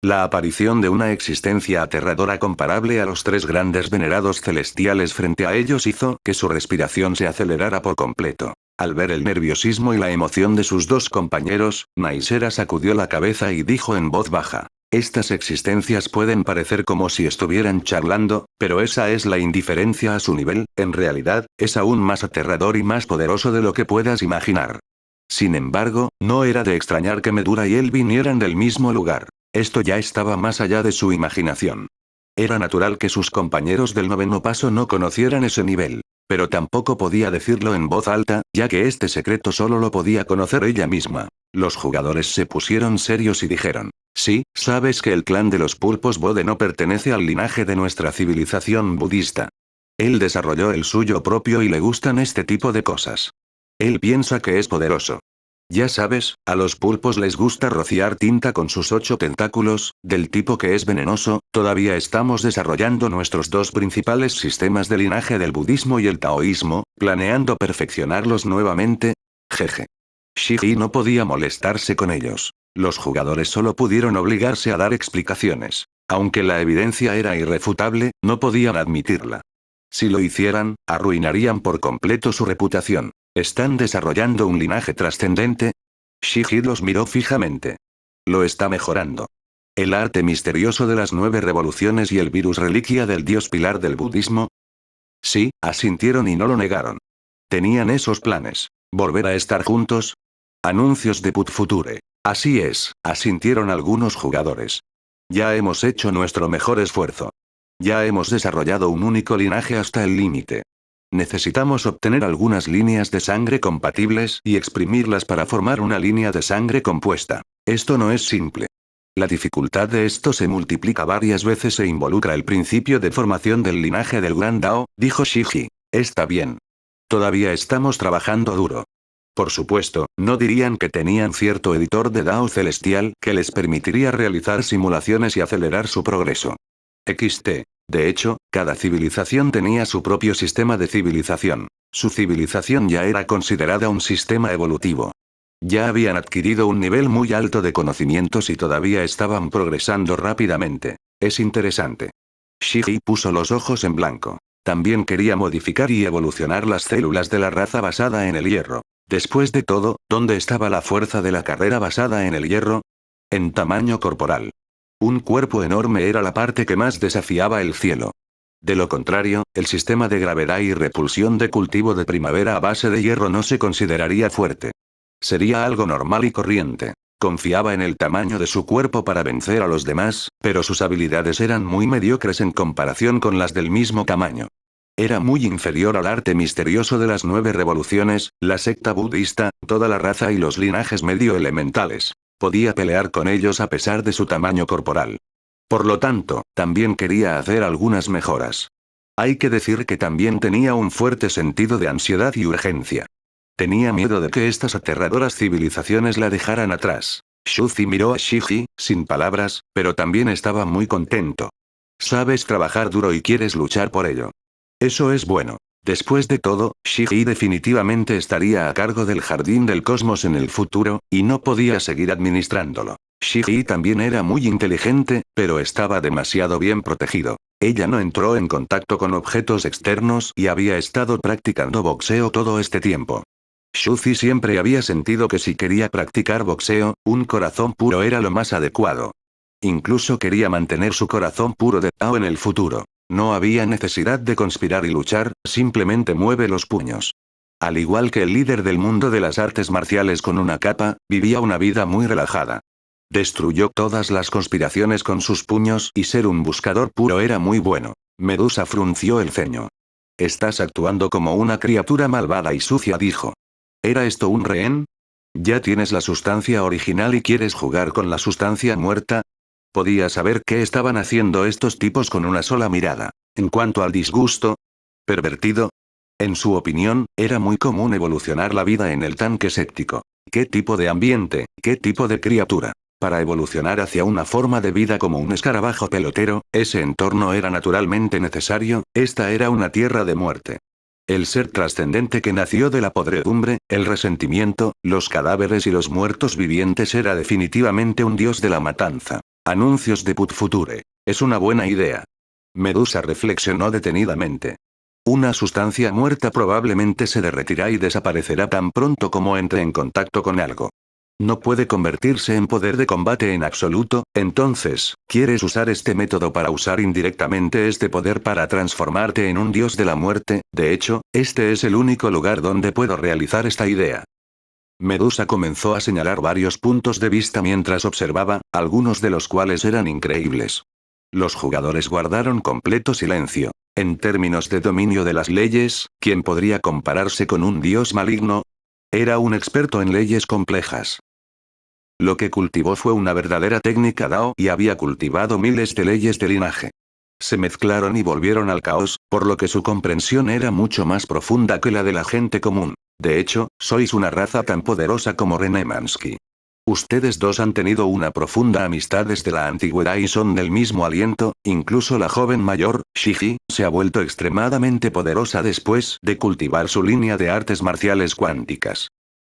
La aparición de una existencia aterradora comparable a los tres grandes venerados celestiales frente a ellos hizo que su respiración se acelerara por completo. Al ver el nerviosismo y la emoción de sus dos compañeros, Naisera sacudió la cabeza y dijo en voz baja. Estas existencias pueden parecer como si estuvieran charlando, pero esa es la indiferencia a su nivel, en realidad, es aún más aterrador y más poderoso de lo que puedas imaginar. Sin embargo, no era de extrañar que Medura y él vinieran del mismo lugar. Esto ya estaba más allá de su imaginación. Era natural que sus compañeros del 9º paso no conocieran ese nivel. Pero tampoco podía decirlo en voz alta, ya que este secreto solo lo podía conocer ella misma. Los jugadores se pusieron serios y dijeron. Sí, sabes que el clan de los pulpos Bode no pertenece al linaje de nuestra civilización budista. Él desarrolló el suyo propio y le gustan este tipo de cosas. Él piensa que es poderoso. Ya sabes, a los pulpos les gusta rociar tinta con sus 8 tentáculos, del tipo que es venenoso. Todavía estamos desarrollando nuestros dos principales sistemas de linaje del budismo y el taoísmo, planeando perfeccionarlos nuevamente. Jeje. Shiggy no podía molestarse con ellos. Los jugadores solo pudieron obligarse a dar explicaciones. Aunque la evidencia era irrefutable, no podían admitirla. Si lo hicieran, arruinarían por completo su reputación. ¿Están desarrollando un linaje trascendente? Shiji los miró fijamente. Lo está mejorando. ¿El arte misterioso de las 9 revoluciones y el virus reliquia del dios pilar del budismo? Sí, asintieron y no lo negaron. Tenían esos planes. ¿Volver a estar juntos? Anuncios de Put Future. Así es, asintieron algunos jugadores. Ya hemos hecho nuestro mejor esfuerzo. Ya hemos desarrollado un único linaje hasta el límite. Necesitamos obtener algunas líneas de sangre compatibles y exprimirlas para formar una línea de sangre compuesta. Esto no es simple. La dificultad de esto se multiplica varias veces e involucra el principio de formación del linaje del Gran Dao, dijo Shiji. Está bien. Todavía estamos trabajando duro. Por supuesto, no dirían que tenían cierto editor de Dao celestial que les permitiría realizar simulaciones y acelerar su progreso. XT. De hecho, cada civilización tenía su propio sistema de civilización. Su civilización ya era considerada un sistema evolutivo. Ya habían adquirido un nivel muy alto de conocimientos y todavía estaban progresando rápidamente. Es interesante. Shiji puso los ojos en blanco. También quería modificar y evolucionar las células de la raza basada en el hierro. Después de todo, ¿dónde estaba la fuerza de la carrera basada en el hierro? En tamaño corporal. Un cuerpo enorme era la parte que más desafiaba el cielo. De lo contrario, el sistema de gravedad y repulsión de cultivo de primavera a base de hierro no se consideraría fuerte. Sería algo normal y corriente. Confiaba en el tamaño de su cuerpo para vencer a los demás, pero sus habilidades eran muy mediocres en comparación con las del mismo tamaño. Era muy inferior al arte misterioso de las 9 revoluciones, la secta budista, toda la raza y los linajes medio elementales. Podía pelear con ellos a pesar de su tamaño corporal. Por lo tanto, también quería hacer algunas mejoras. Hay que decir que también tenía un fuerte sentido de ansiedad y urgencia. Tenía miedo de que estas aterradoras civilizaciones la dejaran atrás. Shuzi miró a Shiji, sin palabras, pero también estaba muy contento. Sabes trabajar duro y quieres luchar por ello. Eso es bueno. Después de todo, Shiji definitivamente estaría a cargo del Jardín del Cosmos en el futuro, y no podía seguir administrándolo. Shiji también era muy inteligente, pero estaba demasiado bien protegido. Ella no entró en contacto con objetos externos y había estado practicando boxeo todo este tiempo. Shuzi siempre había sentido que si quería practicar boxeo, un corazón puro era lo más adecuado. Incluso quería mantener su corazón puro de Tao en el futuro. No había necesidad de conspirar y luchar, simplemente mueve los puños. Al igual que el líder del mundo de las artes marciales con una capa, vivía una vida muy relajada. Destruyó todas las conspiraciones con sus puños y ser un buscador puro era muy bueno. Medusa frunció el ceño. Estás actuando como una criatura malvada y sucia, dijo. ¿Era esto un rehén? ¿Ya tienes la sustancia original y quieres jugar con la sustancia muerta? Podía saber qué estaban haciendo estos tipos con una sola mirada. En cuanto al disgusto, pervertido. En su opinión, era muy común evolucionar la vida en el tanque séptico. ¿Qué tipo de ambiente, qué tipo de criatura? Para evolucionar hacia una forma de vida como un escarabajo pelotero, ese entorno era naturalmente necesario, esta era una tierra de muerte. El ser trascendente que nació de la podredumbre, el resentimiento, los cadáveres y los muertos vivientes era definitivamente un dios de la matanza. Anuncios de Put Future. Es una buena idea. Medusa reflexionó detenidamente. Una sustancia muerta probablemente se derretirá y desaparecerá tan pronto como entre en contacto con algo. No puede convertirse en poder de combate en absoluto, entonces, ¿quieres usar este método para usar indirectamente este poder para transformarte en un dios de la muerte? De hecho, este es el único lugar donde puedo realizar esta idea. Medusa comenzó a señalar varios puntos de vista mientras observaba, algunos de los cuales eran increíbles. Los jugadores guardaron completo silencio. En términos de dominio de las leyes, ¿quién podría compararse con un dios maligno? Era un experto en leyes complejas. Lo que cultivó fue una verdadera técnica Dao y había cultivado miles de leyes de linaje. Se mezclaron y volvieron al caos, por lo que su comprensión era mucho más profunda que la de la gente común. De hecho, sois una raza tan poderosa como Renemansky. Ustedes dos han tenido una profunda amistad desde la antigüedad y son del mismo aliento, incluso la joven mayor, Shiji, se ha vuelto extremadamente poderosa después de cultivar su línea de artes marciales cuánticas.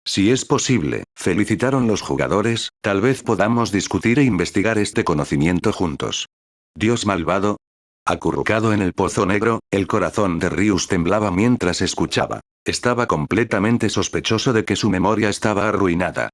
Si es posible, felicitaron los jugadores, tal vez podamos discutir e investigar este conocimiento juntos. Dios malvado. Acurrucado en el pozo negro, el corazón de Ryus temblaba mientras escuchaba. Estaba completamente sospechoso de que su memoria estaba arruinada.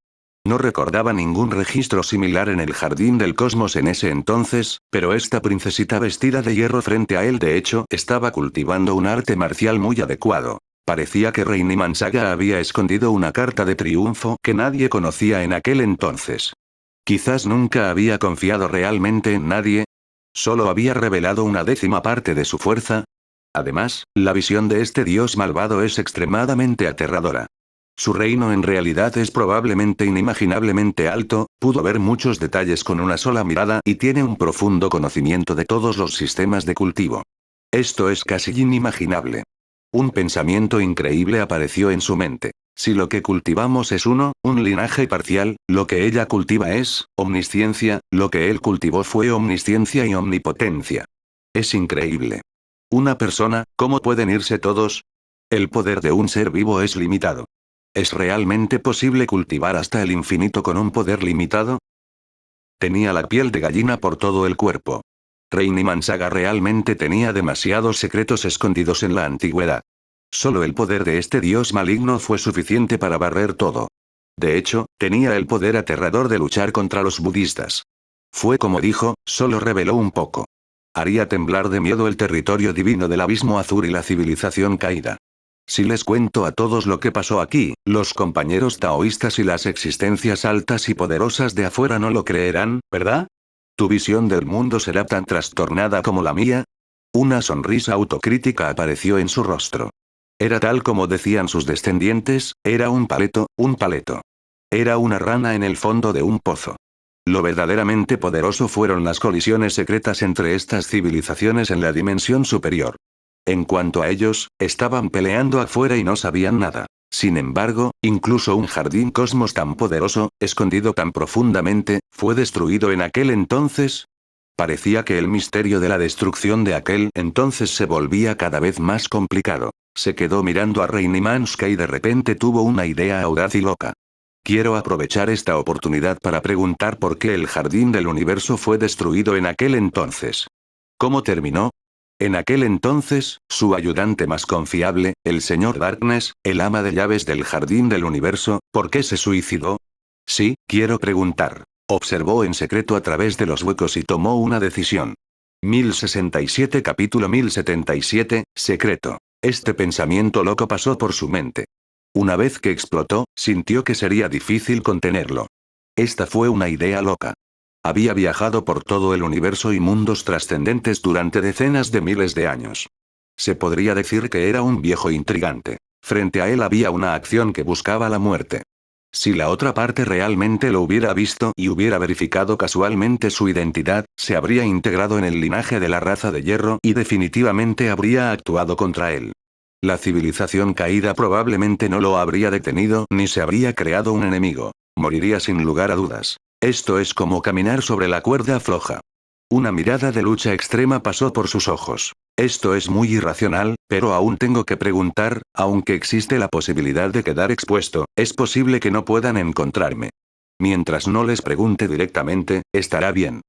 No recordaba ningún registro similar en el jardín del cosmos en ese entonces, pero esta princesita vestida de hierro frente a él de hecho estaba cultivando un arte marcial muy adecuado. Parecía que Reiniman Saga había escondido una carta de triunfo que nadie conocía en aquel entonces. Quizás nunca había confiado realmente en nadie. Solo había revelado una décima parte de su fuerza. Además, la visión de este dios malvado es extremadamente aterradora. Su reino en realidad es probablemente inimaginablemente alto, pudo ver muchos detalles con una sola mirada y tiene un profundo conocimiento de todos los sistemas de cultivo. Esto es casi inimaginable. Un pensamiento increíble apareció en su mente. Si lo que cultivamos es un linaje parcial, lo que ella cultiva es omnisciencia, lo que él cultivó fue omnisciencia y omnipotencia. Es increíble. Una persona, ¿cómo pueden irse todos? El poder de un ser vivo es limitado. ¿Es realmente posible cultivar hasta el infinito con un poder limitado? Tenía la piel de gallina por todo el cuerpo. Reiniman Saga realmente tenía demasiados secretos escondidos en la antigüedad. Solo el poder de este dios maligno fue suficiente para barrer todo. De hecho, tenía el poder aterrador de luchar contra los budistas. Fue como dijo, solo reveló un poco. Haría temblar de miedo el territorio divino del abismo azul y la civilización caída. Si les cuento a todos lo que pasó aquí, los compañeros taoístas y las existencias altas y poderosas de afuera no lo creerán, ¿verdad? ¿Tu visión del mundo será tan trastornada como la mía? Una sonrisa autocrítica apareció en su rostro. Era tal como decían sus descendientes, era un paleto, un paleto. Era una rana en el fondo de un pozo. Lo verdaderamente poderoso fueron las colisiones secretas entre estas civilizaciones en la dimensión superior. En cuanto a ellos, estaban peleando afuera y no sabían nada. Sin embargo, incluso un jardín cosmos tan poderoso, escondido tan profundamente, fue destruido en aquel entonces. Parecía que el misterio de la destrucción de aquel entonces se volvía cada vez más complicado. Se quedó mirando a Reinimanska y de repente tuvo una idea audaz y loca. Quiero aprovechar esta oportunidad para preguntar por qué el jardín del universo fue destruido en aquel entonces. ¿Cómo terminó? En aquel entonces, su ayudante más confiable, el señor Darkness, el ama de llaves del jardín del universo, ¿por qué se suicidó? Sí, quiero preguntar. Observó en secreto a través de los huecos y tomó una decisión. 1067 capítulo 1077, secreto. Este pensamiento loco pasó por su mente. Una vez que explotó, sintió que sería difícil contenerlo. Esta fue una idea loca. Había viajado por todo el universo y mundos trascendentes durante decenas de miles de años. Se podría decir que era un viejo intrigante. Frente a él había una acción que buscaba la muerte. Si la otra parte realmente lo hubiera visto y hubiera verificado casualmente su identidad, se habría integrado en el linaje de la raza de hierro y definitivamente habría actuado contra él. La civilización caída probablemente no lo habría detenido ni se habría creado un enemigo. Moriría sin lugar a dudas. Esto es como caminar sobre la cuerda floja. Una mirada de lucha extrema pasó por sus ojos. Esto es muy irracional, pero aún tengo que preguntar, aunque existe la posibilidad de quedar expuesto, es posible que no puedan encontrarme. Mientras no les pregunte directamente, estará bien.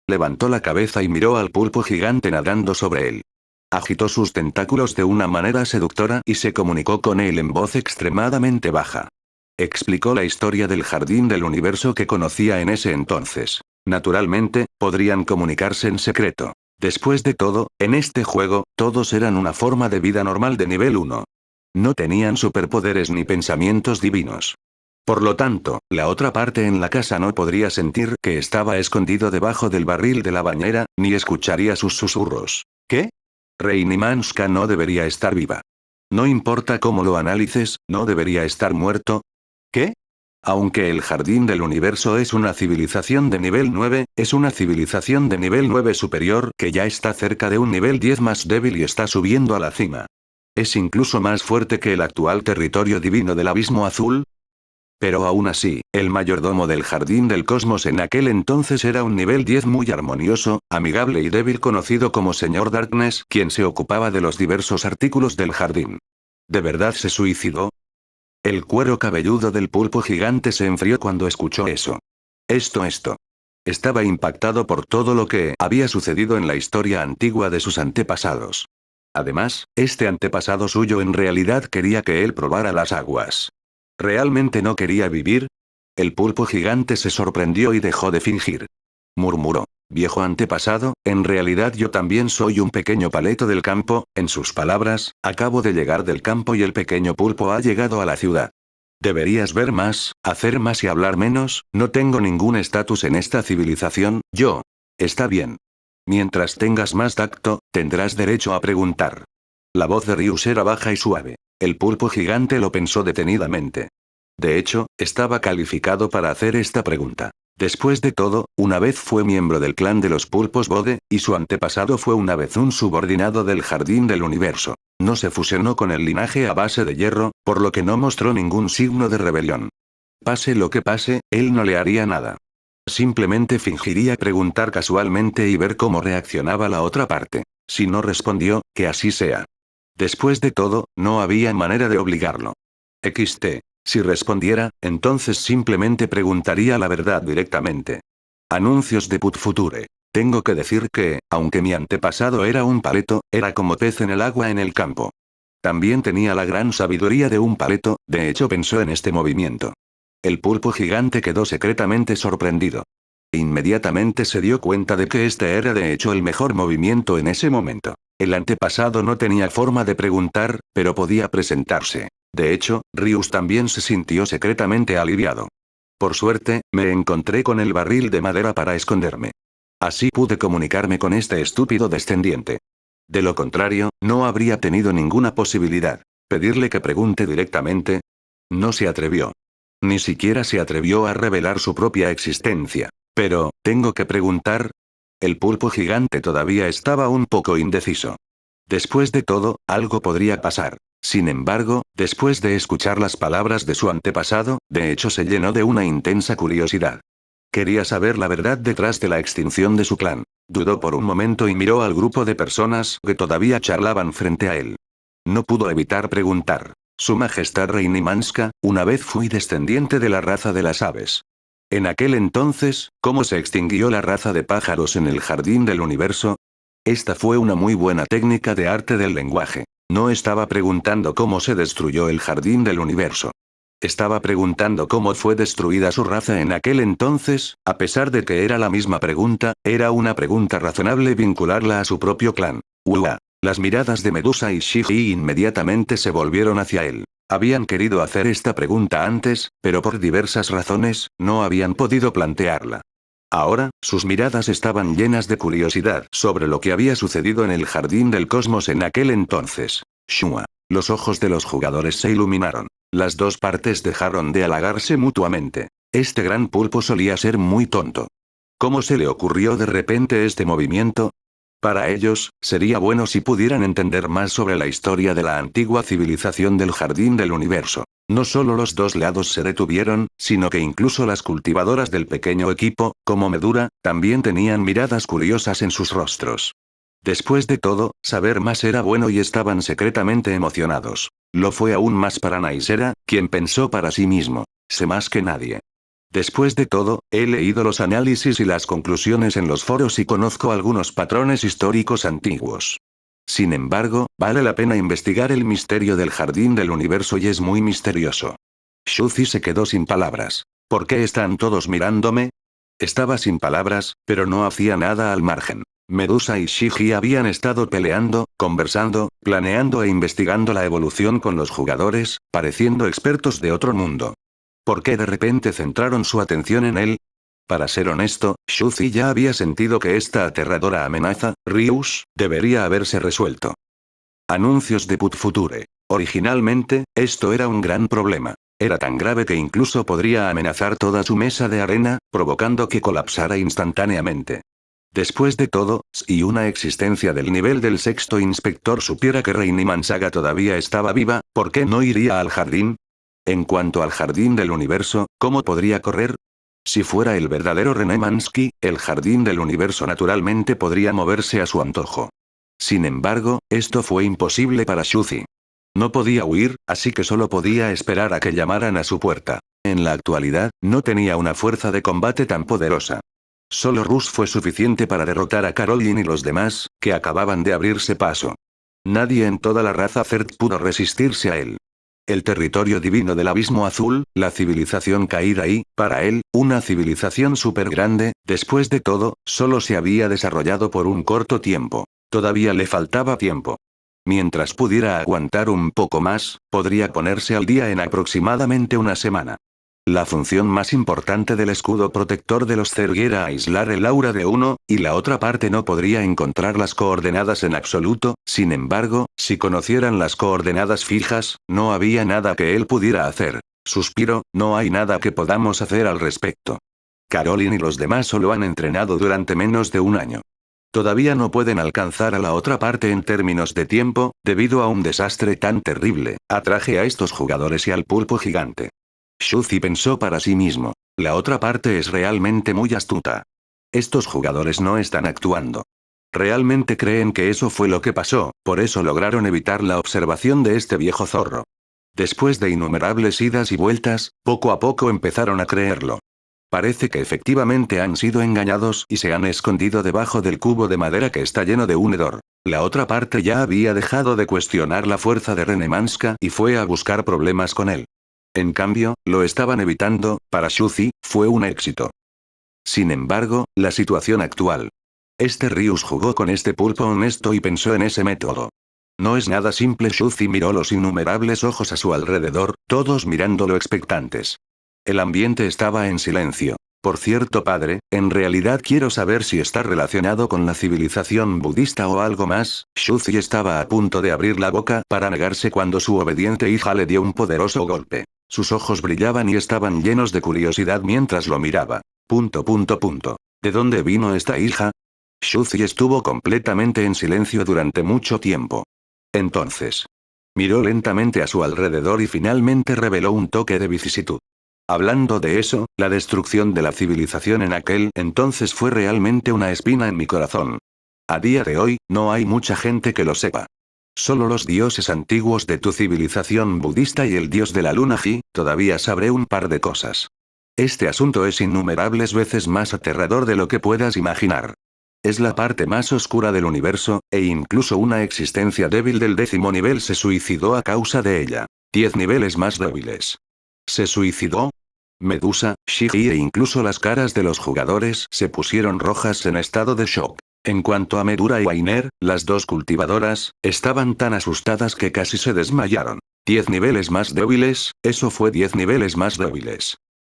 Levantó la cabeza y miró al pulpo gigante nadando sobre él. Agitó sus tentáculos de una manera seductora y se comunicó con él en voz extremadamente baja. Explicó la historia del jardín del universo que conocía en ese entonces. Naturalmente, podrían comunicarse en secreto. Después de todo, en este juego, todos eran una forma de vida normal de nivel 1. No tenían superpoderes ni pensamientos divinos. Por lo tanto, la otra parte en la casa no podría sentir que estaba escondido debajo del barril de la bañera, ni escucharía sus susurros. ¿Qué? Reinimanska no debería estar viva. No importa cómo lo analices, no debería estar muerto. ¿Qué? Aunque el jardín del universo es una civilización de nivel 9, es una civilización de nivel 9 superior que ya está cerca de un nivel 10 más débil y está subiendo a la cima. ¿Es incluso más fuerte que el actual territorio divino del abismo azul? Pero aún así, el mayordomo del jardín del cosmos en aquel entonces era un nivel 10 muy armonioso, amigable y débil conocido como señor Darkness, quien se ocupaba de los diversos artículos del jardín. ¿De verdad se suicidó? El cuero cabelludo del pulpo gigante se enfrió cuando escuchó eso. Esto. Estaba impactado por todo lo que había sucedido en la historia antigua de sus antepasados. Además, este antepasado suyo en realidad quería que él probara las aguas. ¿Realmente no quería vivir? El pulpo gigante se sorprendió y dejó de fingir. Murmuró. Viejo antepasado, en realidad yo también soy un pequeño paleto del campo, en sus palabras, acabo de llegar del campo y el pequeño pulpo ha llegado a la ciudad. Deberías ver más, hacer más y hablar menos, no tengo ningún estatus en esta civilización, yo. Está bien. Mientras tengas más tacto, tendrás derecho a preguntar. La voz de Ryus era baja y suave. El pulpo gigante lo pensó detenidamente. De hecho, estaba calificado para hacer esta pregunta. Después de todo, una vez fue miembro del clan de los pulpos Bode, y su antepasado fue una vez un subordinado del Jardín del Universo. No se fusionó con el linaje a base de hierro, por lo que no mostró ningún signo de rebelión. Pase lo que pase, él no le haría nada. Simplemente fingiría preguntar casualmente y ver cómo reaccionaba la otra parte. Si no respondió, que así sea. Después de todo, no había manera de obligarlo. Si respondiera, entonces simplemente preguntaría la verdad directamente. Anuncios de Put Future. Tengo que decir que, aunque mi antepasado era un paleto, era como pez en el agua en el campo. También tenía la gran sabiduría de un paleto, de hecho pensó en este movimiento. El pulpo gigante quedó secretamente sorprendido. Inmediatamente se dio cuenta de que este era de hecho el mejor movimiento en ese momento. El antepasado no tenía forma de preguntar, pero podía presentarse. De hecho, Ryus también se sintió secretamente aliviado. Por suerte, me encontré con el barril de madera para esconderme. Así pude comunicarme con este estúpido descendiente. De lo contrario, no habría tenido ninguna posibilidad. Pedirle que pregunte directamente. No se atrevió. Ni siquiera se atrevió a revelar su propia existencia. Pero, ¿tengo que preguntar? El pulpo gigante todavía estaba un poco indeciso. Después de todo, algo podría pasar. Sin embargo, después de escuchar las palabras de su antepasado, de hecho se llenó de una intensa curiosidad. Quería saber la verdad detrás de la extinción de su clan. Dudó por un momento y miró al grupo de personas que todavía charlaban frente a él. No pudo evitar preguntar. Su Majestad Reinimanska, una vez fui descendiente de la raza de las aves. En aquel entonces, ¿cómo se extinguió la raza de pájaros en el Jardín del Universo? Esta fue una muy buena técnica de arte del lenguaje. No estaba preguntando cómo se destruyó el Jardín del Universo. Estaba preguntando cómo fue destruida su raza en aquel entonces, a pesar de que era la misma pregunta, era una pregunta razonable vincularla a su propio clan. ¡Uah! Las miradas de Medusa y Shiji inmediatamente se volvieron hacia él. Habían querido hacer esta pregunta antes, pero por diversas razones, no habían podido plantearla. Ahora, sus miradas estaban llenas de curiosidad sobre lo que había sucedido en el Jardín del Cosmos en aquel entonces. Shua. Los ojos de los jugadores se iluminaron. Las dos partes dejaron de halagarse mutuamente. Este gran pulpo solía ser muy tonto. ¿Cómo se le ocurrió de repente este movimiento? Para ellos, sería bueno si pudieran entender más sobre la historia de la antigua civilización del Jardín del Universo. No solo los dos lados se detuvieron, sino que incluso las cultivadoras del pequeño equipo, como Medura, también tenían miradas curiosas en sus rostros. Después de todo, saber más era bueno y estaban secretamente emocionados. Lo fue aún más para Naisera, quien pensó para sí mismo. Sé más que nadie. Después de todo, he leído los análisis y las conclusiones en los foros y conozco algunos patrones históricos antiguos. Sin embargo, vale la pena investigar el misterio del Jardín del Universo y es muy misterioso. Shuzi se quedó sin palabras. ¿Por qué están todos mirándome? Estaba sin palabras, pero no hacía nada al margen. Medusa y Shiji habían estado peleando, conversando, planeando e investigando la evolución con los jugadores, pareciendo expertos de otro mundo. ¿Por qué de repente centraron su atención en él? Para ser honesto, Shuzi ya había sentido que esta aterradora amenaza, Ryus, debería haberse resuelto. Anuncios de Put Future. Originalmente, esto era un gran problema. Era tan grave que incluso podría amenazar toda su mesa de arena, provocando que colapsara instantáneamente. Después de todo, si una existencia del nivel del sexto inspector supiera que Reinimansaga todavía estaba viva, ¿por qué no iría al jardín? En cuanto al Jardín del Universo, ¿cómo podría correr? Si fuera el verdadero René Mansky, el Jardín del Universo naturalmente podría moverse a su antojo. Sin embargo, esto fue imposible para Shuzi. No podía huir, así que solo podía esperar a que llamaran a su puerta. En la actualidad, no tenía una fuerza de combate tan poderosa. Solo Rus fue suficiente para derrotar a Caroline y los demás, que acababan de abrirse paso. Nadie en toda la raza Zerg pudo resistirse a él. El territorio divino del Abismo Azul, la civilización caída y, para él, una civilización súper grande, después de todo, solo se había desarrollado por un corto tiempo. Todavía le faltaba tiempo. Mientras pudiera aguantar un poco más, podría ponerse al día en aproximadamente una semana. La función más importante del escudo protector de los Zerg era aislar el aura de uno, y la otra parte no podría encontrar las coordenadas en absoluto. Sin embargo, si conocieran las coordenadas fijas, no había nada que él pudiera hacer. Suspiro, no hay nada que podamos hacer al respecto. Caroline y los demás solo han entrenado durante menos de un año. Todavía no pueden alcanzar a la otra parte en términos de tiempo, debido a un desastre tan terrible. Atraje a estos jugadores y al pulpo gigante. Shuzi pensó para sí mismo. La otra parte es realmente muy astuta. Estos jugadores no están actuando. Realmente creen que eso fue lo que pasó, por eso lograron evitar la observación de este viejo zorro. Después de innumerables idas y vueltas, poco a poco empezaron a creerlo. Parece que efectivamente han sido engañados y se han escondido debajo del cubo de madera que está lleno de un hedor. La otra parte ya había dejado de cuestionar la fuerza de Renemanska y fue a buscar problemas con él. En cambio, lo estaban evitando. Para Shuzi, fue un éxito. Sin embargo, la situación actual. Este Ryus jugó con este pulpo honesto y pensó en ese método. No es nada simple. Shuzi miró los innumerables ojos a su alrededor, todos mirándolo expectantes. El ambiente estaba en silencio. Por cierto, padre, en realidad quiero saber si está relacionado con la civilización budista o algo más. Shuzi estaba a punto de abrir la boca para negarse cuando su obediente hija le dio un poderoso golpe. Sus ojos brillaban y estaban llenos de curiosidad mientras lo miraba. ¿De dónde vino esta hija? Shuzi estuvo completamente en silencio durante mucho tiempo. Entonces, miró lentamente a su alrededor y finalmente reveló un toque de vicisitud. Hablando de eso, la destrucción de la civilización en aquel entonces fue realmente una espina en mi corazón. A día de hoy, no hay mucha gente que lo sepa. Solo los dioses antiguos de tu civilización budista y el dios de la luna Ji, todavía sabré un par de cosas. Este asunto es innumerables veces más aterrador de lo que puedas imaginar. Es la parte más oscura del universo, e incluso una existencia débil del 10º nivel se suicidó a causa de ella. 10 niveles más débiles. ¿Se suicidó? Medusa, Shiji e incluso las caras de los jugadores se pusieron rojas en estado de shock. En cuanto a Medura y Wainer, las dos cultivadoras, estaban tan asustadas que casi se desmayaron. 10 niveles más débiles, eso fue 10 niveles más débiles.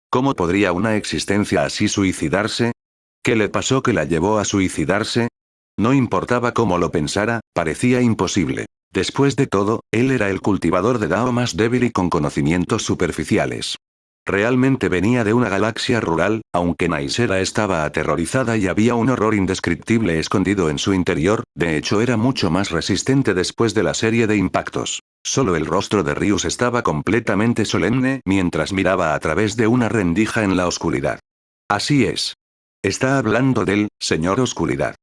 ¿Cómo podría una existencia así suicidarse? ¿Qué le pasó que la llevó a suicidarse? No importaba cómo lo pensara, parecía imposible. Después de todo, él era el cultivador de Dao más débil y con conocimientos superficiales. Realmente venía de una galaxia rural, aunque Naisera estaba aterrorizada y había un horror indescriptible escondido en su interior. De hecho era mucho más resistente después de la serie de impactos. Solo el rostro de Ryus estaba completamente solemne mientras miraba a través de una rendija en la oscuridad. Así es. Está hablando del Señor Oscuridad.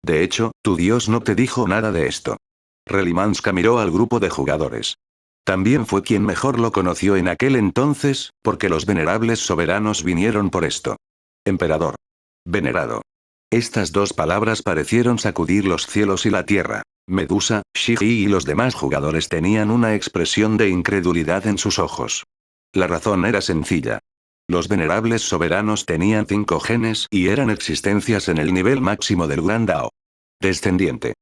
De hecho, tu dios no te dijo nada de esto. Relimanska miró al grupo de jugadores. También fue quien mejor lo conoció en aquel entonces, porque los venerables soberanos vinieron por esto. Emperador. Venerado. Estas dos palabras parecieron sacudir los cielos y la tierra. Medusa, Shiji y los demás jugadores tenían una expresión de incredulidad en sus ojos. La razón era sencilla. Los venerables soberanos tenían 5 genes y eran existencias en el nivel máximo del Gran Dao. Descendiente.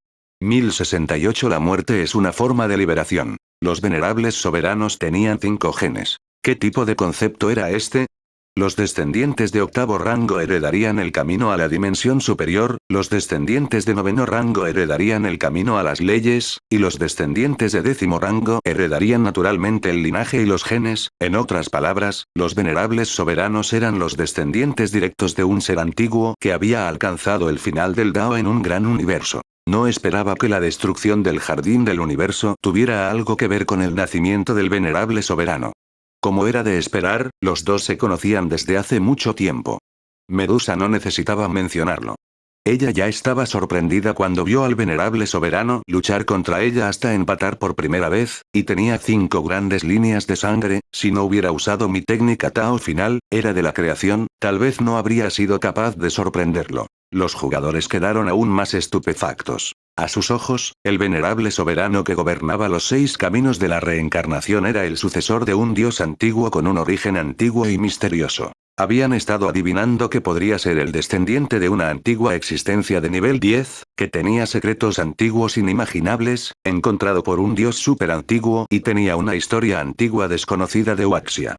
1068. La muerte es una forma de liberación. Los venerables soberanos tenían 5 genes. ¿Qué tipo de concepto era este? Los descendientes de 8º rango heredarían el camino a la dimensión superior, los descendientes de 9º rango heredarían el camino a las leyes, y los descendientes de 10º rango heredarían naturalmente el linaje y los genes. En otras palabras, los venerables soberanos eran los descendientes directos de un ser antiguo que había alcanzado el final del Dao en un gran universo. No esperaba que la destrucción del jardín del universo tuviera algo que ver con el nacimiento del venerable soberano. Como era de esperar, los dos se conocían desde hace mucho tiempo. Medusa no necesitaba mencionarlo. Ella ya estaba sorprendida cuando vio al venerable soberano luchar contra ella hasta empatar por primera vez, y tenía 5 grandes líneas de sangre. Si no hubiera usado mi técnica Tao final, era de la creación, tal vez no habría sido capaz de sorprenderlo. Los jugadores quedaron aún más estupefactos. A sus ojos, el venerable soberano que gobernaba los 6 caminos de la reencarnación era el sucesor de un dios antiguo con un origen antiguo y misterioso. Habían estado adivinando que podría ser el descendiente de una antigua existencia de nivel 10, que tenía secretos antiguos inimaginables, encontrado por un dios súper antiguo y tenía una historia antigua desconocida de Huaxia.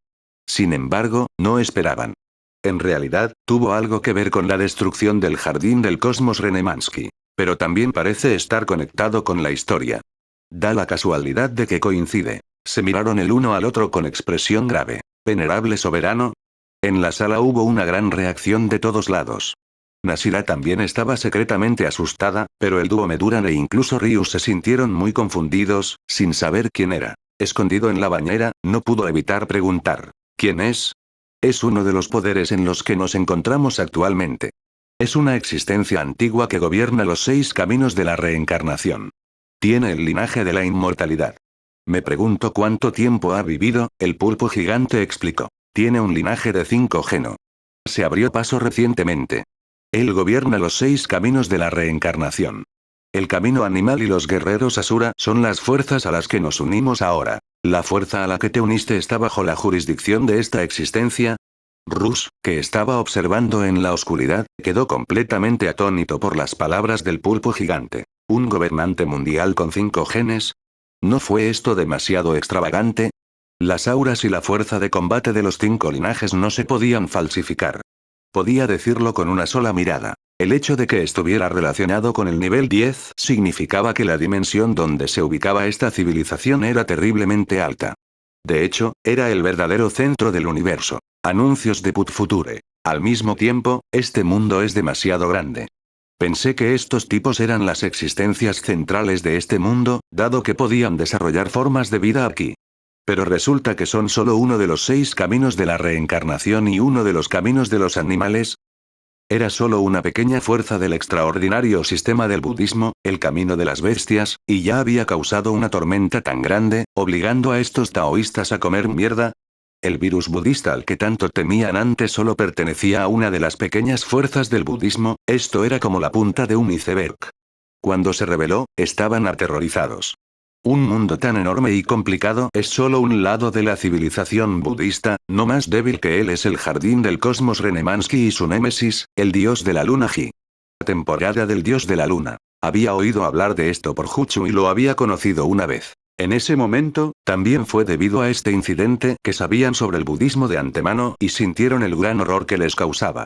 Sin embargo, no esperaban. En realidad, tuvo algo que ver con la destrucción del jardín del cosmos Renemansky. Pero también parece estar conectado con la historia. Da la casualidad de que coincide. Se miraron el uno al otro con expresión grave. ¿Venerable soberano? En la sala hubo una gran reacción de todos lados. Nasira también estaba secretamente asustada, pero el dúo Meduran e incluso Ryu se sintieron muy confundidos, sin saber quién era. Escondido en la bañera, no pudo evitar preguntar. ¿Quién es? Es uno de los poderes en los que nos encontramos actualmente. Es una existencia antigua que gobierna los 6 caminos de la reencarnación. Tiene el linaje de la inmortalidad. Me pregunto cuánto tiempo ha vivido, el pulpo gigante explicó. Tiene un linaje de 5 geno. Se abrió paso recientemente. Él gobierna los 6 caminos de la reencarnación. El camino animal y los guerreros Asura son las fuerzas a las que nos unimos ahora. La fuerza a la que te uniste está bajo la jurisdicción de esta existencia. Rus, que estaba observando en la oscuridad, quedó completamente atónito por las palabras del pulpo gigante. ¿Un gobernante mundial con 5 genes? ¿No fue esto demasiado extravagante? Las auras y la fuerza de combate de los 5 linajes no se podían falsificar. Podía decirlo con una sola mirada. El hecho de que estuviera relacionado con el nivel 10 significaba que la dimensión donde se ubicaba esta civilización era terriblemente alta. De hecho, era el verdadero centro del universo. Anuncios de Put Future. Al mismo tiempo, este mundo es demasiado grande. Pensé que estos tipos eran las existencias centrales de este mundo, dado que podían desarrollar formas de vida aquí. Pero resulta que son solo uno de los 6 caminos de la reencarnación y uno de los caminos de los animales. Era solo una pequeña fuerza del extraordinario sistema del budismo, el camino de las bestias, y ya había causado una tormenta tan grande, obligando a estos taoístas a comer mierda. El virus budista al que tanto temían antes solo pertenecía a una de las pequeñas fuerzas del budismo, esto era como la punta de un iceberg. Cuando se reveló, estaban aterrorizados. Un mundo tan enorme y complicado es solo un lado de la civilización budista, no más débil que él es el jardín del cosmos Renemansky y su némesis, el dios de la luna Ji. La temporada del dios de la luna. Había oído hablar de esto por Juchu y lo había conocido una vez. En ese momento, también fue debido a este incidente que sabían sobre el budismo de antemano y sintieron el gran horror que les causaba.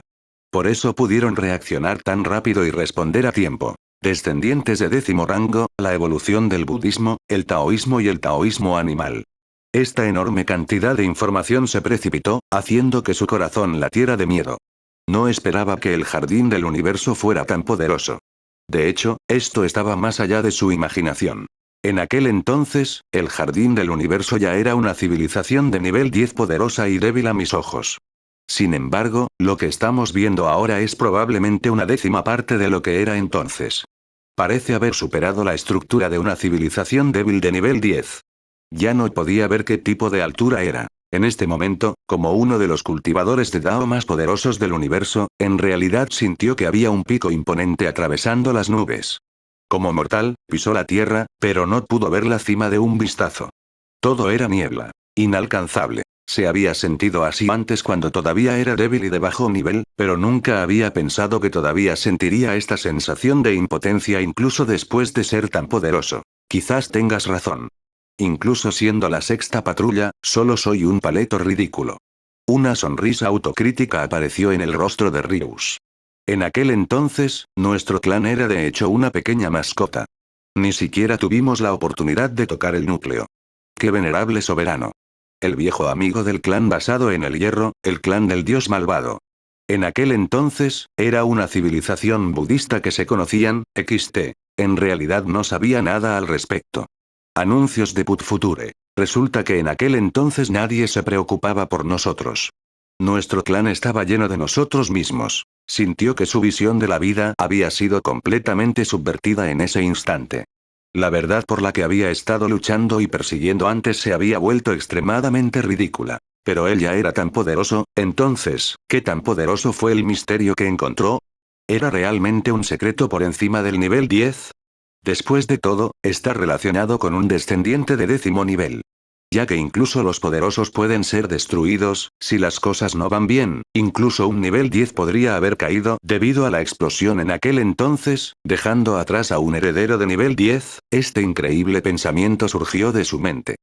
Por eso pudieron reaccionar tan rápido y responder a tiempo. Descendientes de 10º rango, la evolución del budismo, el taoísmo y el taoísmo animal. Esta enorme cantidad de información se precipitó, haciendo que su corazón latiera de miedo. No esperaba que el jardín del universo fuera tan poderoso. De hecho, esto estaba más allá de su imaginación. En aquel entonces, el jardín del universo ya era una civilización de nivel 10 poderosa y débil a mis ojos. Sin embargo, lo que estamos viendo ahora es probablemente una 10ª parte de lo que era entonces. Parece haber superado la estructura de una civilización débil de nivel 10. Ya no podía ver qué tipo de altura era. En este momento, como uno de los cultivadores de Dao más poderosos del universo, en realidad sintió que había un pico imponente atravesando las nubes. Como mortal, pisó la tierra, pero no pudo ver la cima de un vistazo. Todo era niebla. Inalcanzable. Se había sentido así antes cuando todavía era débil y de bajo nivel, pero nunca había pensado que todavía sentiría esta sensación de impotencia incluso después de ser tan poderoso. Quizás tengas razón. Incluso siendo la 6ª patrulla, solo soy un paleto ridículo. Una sonrisa autocrítica apareció en el rostro de Ryus. En aquel entonces, nuestro clan era de hecho una pequeña mascota. Ni siquiera tuvimos la oportunidad de tocar el núcleo. ¡Qué venerable soberano! El viejo amigo del clan basado en el hierro, el clan del dios malvado. En aquel entonces, era una civilización budista que se conocían, XT. En realidad no sabía nada al respecto. Anuncios de Put Future. Resulta que en aquel entonces nadie se preocupaba por nosotros. Nuestro clan estaba lleno de nosotros mismos. Sintió que su visión de la vida había sido completamente subvertida en ese instante. La verdad por la que había estado luchando y persiguiendo antes se había vuelto extremadamente ridícula. Pero él ya era tan poderoso, entonces, ¿qué tan poderoso fue el misterio que encontró? ¿Era realmente un secreto por encima del nivel 10? Después de todo, está relacionado con un descendiente de 10º nivel. Ya que incluso los poderosos pueden ser destruidos, si las cosas no van bien, incluso un nivel 10 podría haber caído debido a la explosión en aquel entonces, dejando atrás a un heredero de nivel 10, este increíble pensamiento surgió de su mente.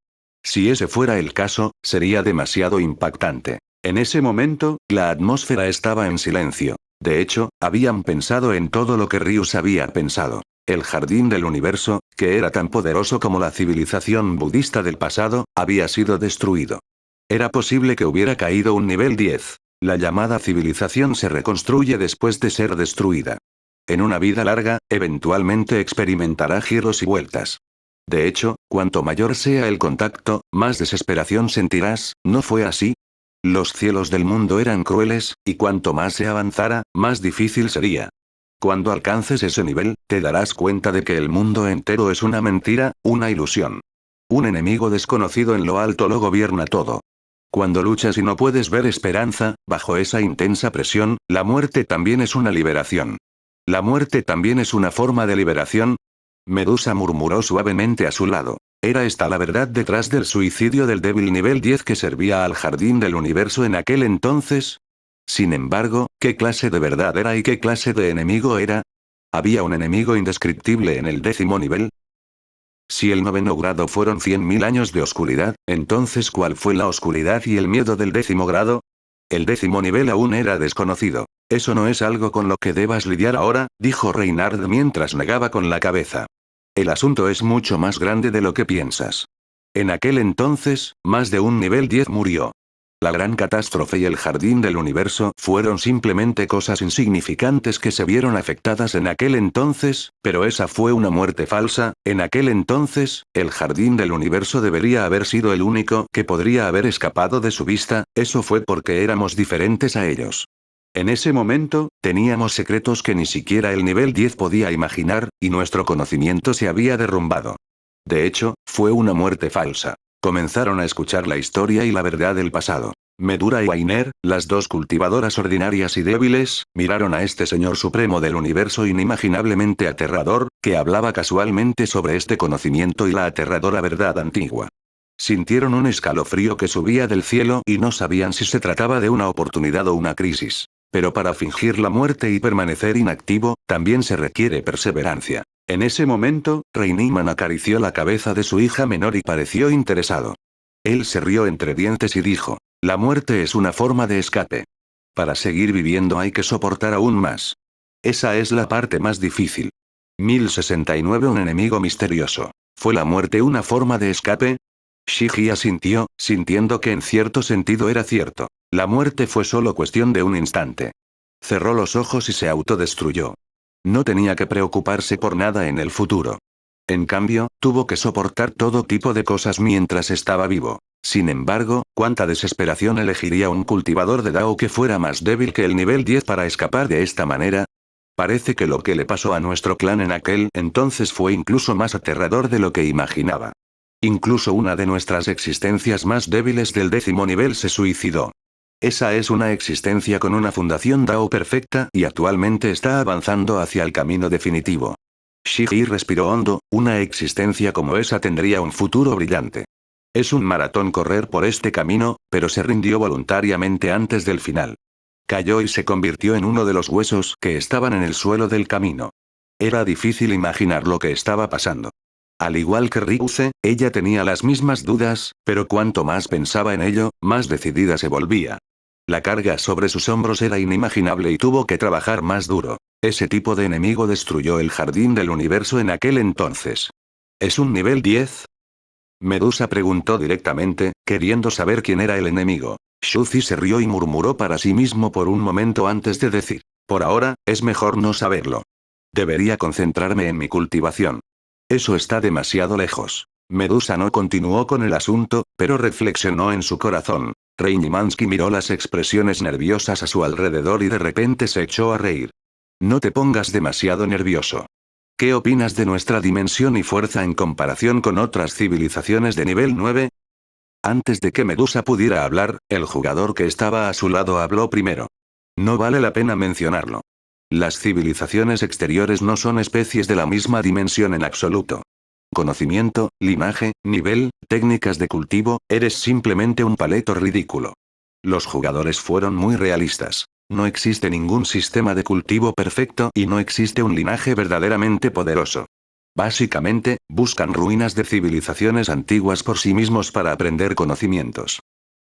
Si ese fuera el caso, sería demasiado impactante. En ese momento, la atmósfera estaba en silencio. De hecho, habían pensado en todo lo que Ryus había pensado. El jardín del universo, que era tan poderoso como la civilización budista del pasado, había sido destruido. Era posible que hubiera caído un nivel 10. La llamada civilización se reconstruye después de ser destruida. En una vida larga, eventualmente experimentará giros y vueltas. De hecho, cuanto mayor sea el contacto, más desesperación sentirás, ¿no fue así? Los cielos del mundo eran crueles, y cuanto más se avanzara, más difícil sería. Cuando alcances ese nivel, te darás cuenta de que el mundo entero es una mentira, una ilusión. Un enemigo desconocido en lo alto lo gobierna todo. Cuando luchas y no puedes ver esperanza, bajo esa intensa presión, la muerte también es una liberación. ¿La muerte también es una forma de liberación? Medusa murmuró suavemente a su lado. ¿Era esta la verdad detrás del suicidio del débil nivel 10 que servía al jardín del universo en aquel entonces? Sin embargo, ¿qué clase de verdad era y qué clase de enemigo era? ¿Había un enemigo indescriptible en el 10º nivel? Si el 9º grado fueron 100.000 años de oscuridad, entonces ¿cuál fue la oscuridad y el miedo del 10º grado? El 10º nivel aún era desconocido. Eso no es algo con lo que debas lidiar ahora, dijo Reynard mientras negaba con la cabeza. El asunto es mucho más grande de lo que piensas. En aquel entonces, más de un nivel 10 murió. La gran catástrofe y el jardín del universo fueron simplemente cosas insignificantes que se vieron afectadas en aquel entonces, pero esa fue una muerte falsa. En aquel entonces, el jardín del universo debería haber sido el único que podría haber escapado de su vista, eso fue porque éramos diferentes a ellos. En ese momento, teníamos secretos que ni siquiera el nivel 10 podía imaginar, y nuestro conocimiento se había derrumbado. De hecho, fue una muerte falsa. Comenzaron a escuchar la historia y la verdad del pasado. Medura y Wainer, las dos cultivadoras ordinarias y débiles, miraron a este señor supremo del universo inimaginablemente aterrador, que hablaba casualmente sobre este conocimiento y la aterradora verdad antigua. Sintieron un escalofrío que subía del cielo y no sabían si se trataba de una oportunidad o una crisis. Pero para fingir la muerte y permanecer inactivo, también se requiere perseverancia. En ese momento, Reineman acarició la cabeza de su hija menor y pareció interesado. Él se rió entre dientes y dijo, la muerte es una forma de escape. Para seguir viviendo hay que soportar aún más. Esa es la parte más difícil. 1069 Un enemigo misterioso. ¿Fue la muerte una forma de escape? Shiji asintió, sintiendo que en cierto sentido era cierto. La muerte fue solo cuestión de un instante. Cerró los ojos y se autodestruyó. No tenía que preocuparse por nada en el futuro. En cambio, tuvo que soportar todo tipo de cosas mientras estaba vivo. Sin embargo, ¿cuánta desesperación elegiría un cultivador de Dao que fuera más débil que el nivel 10 para escapar de esta manera? Parece que lo que le pasó a nuestro clan en aquel entonces fue incluso más aterrador de lo que imaginaba. Incluso una de nuestras existencias más débiles del 10º nivel se suicidó. Esa es una existencia con una fundación Dao perfecta y actualmente está avanzando hacia el camino definitivo. Shiji respiró hondo, una existencia como esa tendría un futuro brillante. Es un maratón correr por este camino, pero se rindió voluntariamente antes del final. Cayó y se convirtió en uno de los huesos que estaban en el suelo del camino. Era difícil imaginar lo que estaba pasando. Al igual que Ryuse, ella tenía las mismas dudas, pero cuanto más pensaba en ello, más decidida se volvía. La carga sobre sus hombros era inimaginable y tuvo que trabajar más duro. Ese tipo de enemigo destruyó el jardín del universo en aquel entonces. ¿Es un nivel 10? Medusa preguntó directamente, queriendo saber quién era el enemigo. Shuzi se rió y murmuró para sí mismo por un momento antes de decir, por ahora, es mejor no saberlo. Debería concentrarme en mi cultivación. Eso está demasiado lejos. Medusa no continuó con el asunto, pero reflexionó en su corazón. Reinimansky miró las expresiones nerviosas a su alrededor y de repente se echó a reír. No te pongas demasiado nervioso. ¿Qué opinas de nuestra dimensión y fuerza en comparación con otras civilizaciones de nivel 9? Antes de que Medusa pudiera hablar, el jugador que estaba a su lado habló primero. No vale la pena mencionarlo. Las civilizaciones exteriores no son especies de la misma dimensión en absoluto. Conocimiento, linaje, nivel, técnicas de cultivo, eres simplemente un paleto ridículo. Los jugadores fueron muy realistas. No existe ningún sistema de cultivo perfecto y no existe un linaje verdaderamente poderoso. Básicamente, buscan ruinas de civilizaciones antiguas por sí mismos para aprender conocimientos.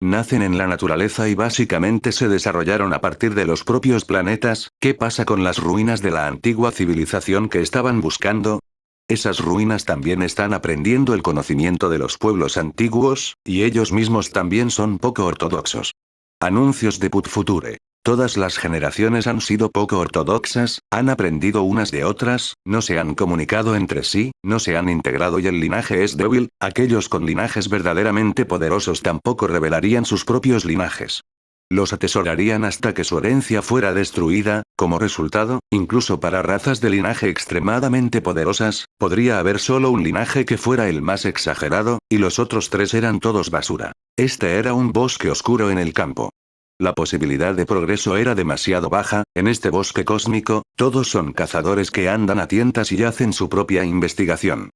Nacen en la naturaleza y básicamente se desarrollaron a partir de los propios planetas. ¿Qué pasa con las ruinas de la antigua civilización que estaban buscando? Esas ruinas también están aprendiendo el conocimiento de los pueblos antiguos, y ellos mismos también son poco ortodoxos. Anuncios de Put Future. Todas las generaciones han sido poco ortodoxas, han aprendido unas de otras, no se han comunicado entre sí, no se han integrado y el linaje es débil. Aquellos con linajes verdaderamente poderosos tampoco revelarían sus propios linajes. Los atesorarían hasta que su herencia fuera destruida. Como resultado, incluso para razas de linaje extremadamente poderosas, podría haber solo un linaje que fuera el más exagerado, y los otros tres eran todos basura. Este era un bosque oscuro en el campo. La posibilidad de progreso era demasiado baja. En este bosque cósmico, todos son cazadores que andan a tientas y hacen su propia investigación.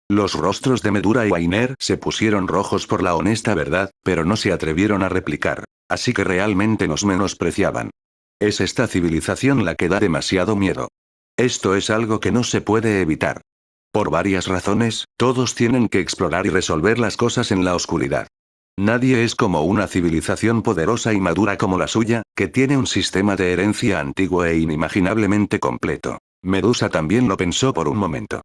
Los rostros de Medura y Wainer se pusieron rojos por la honesta verdad, pero no se atrevieron a replicar. Así que realmente nos menospreciaban. Es esta civilización la que da demasiado miedo. Esto es algo que no se puede evitar. Por varias razones, todos tienen que explorar y resolver las cosas en la oscuridad. Nadie es como una civilización poderosa y madura como la suya, que tiene un sistema de herencia antiguo e inimaginablemente completo. Medusa también lo pensó por un momento.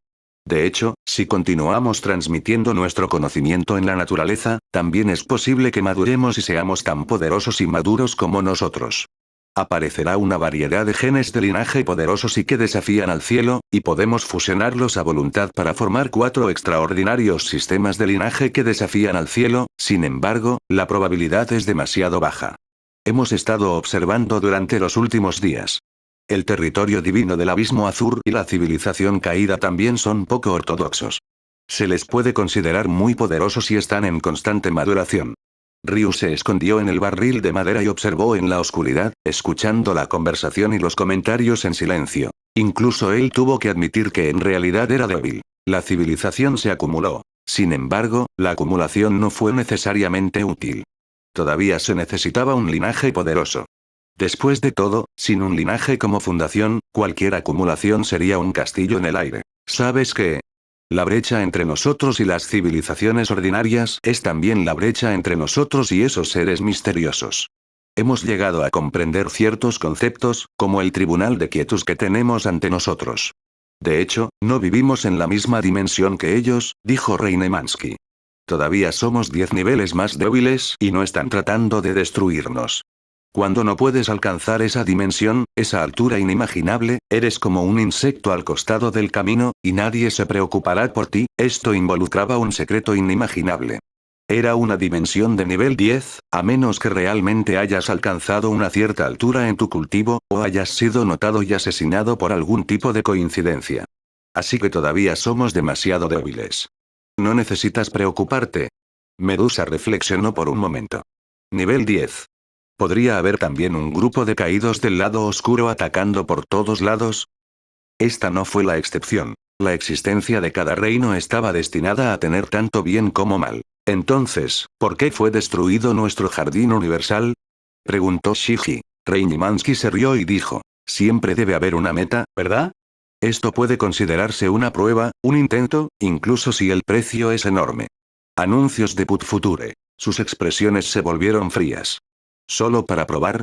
De hecho, si continuamos transmitiendo nuestro conocimiento en la naturaleza, también es posible que maduremos y seamos tan poderosos y maduros como nosotros. Aparecerá una variedad de genes de linaje poderosos y que desafían al cielo, y podemos fusionarlos a voluntad para formar 4 extraordinarios sistemas de linaje que desafían al cielo. Sin embargo, la probabilidad es demasiado baja. Hemos estado observando durante los últimos días. El territorio divino del Abismo Azur y la civilización caída también son poco ortodoxos. Se les puede considerar muy poderosos y están en constante maduración. Ryu se escondió en el barril de madera y observó en la oscuridad, escuchando la conversación y los comentarios en silencio. Incluso él tuvo que admitir que en realidad era débil. La civilización se acumuló. Sin embargo, la acumulación no fue necesariamente útil. Todavía se necesitaba un linaje poderoso. Después de todo, sin un linaje como fundación, cualquier acumulación sería un castillo en el aire. ¿Sabes qué? La brecha entre nosotros y las civilizaciones ordinarias es también la brecha entre nosotros y esos seres misteriosos. Hemos llegado a comprender ciertos conceptos, como el tribunal de quietus que tenemos ante nosotros. De hecho, no vivimos en la misma dimensión que ellos, dijo Reinemansky. Todavía somos 10 niveles más débiles y no están tratando de destruirnos. Cuando no puedes alcanzar esa dimensión, esa altura inimaginable, eres como un insecto al costado del camino, y nadie se preocupará por ti. Esto involucraba un secreto inimaginable. Era una dimensión de nivel 10, a menos que realmente hayas alcanzado una cierta altura en tu cultivo, o hayas sido notado y asesinado por algún tipo de coincidencia. Así que todavía somos demasiado débiles. No necesitas preocuparte. Medusa reflexionó por un momento. Nivel 10. ¿Podría haber también un grupo de caídos del lado oscuro atacando por todos lados? Esta no fue la excepción. La existencia de cada reino estaba destinada a tener tanto bien como mal. Entonces, ¿por qué fue destruido nuestro jardín universal? Preguntó Shiji. Reinimansky se rió y dijo. Siempre debe haber una meta, ¿verdad? Esto puede considerarse una prueba, un intento, incluso si el precio es enorme. Anuncios de Put Future. Sus expresiones se volvieron frías. ¿Solo para probar?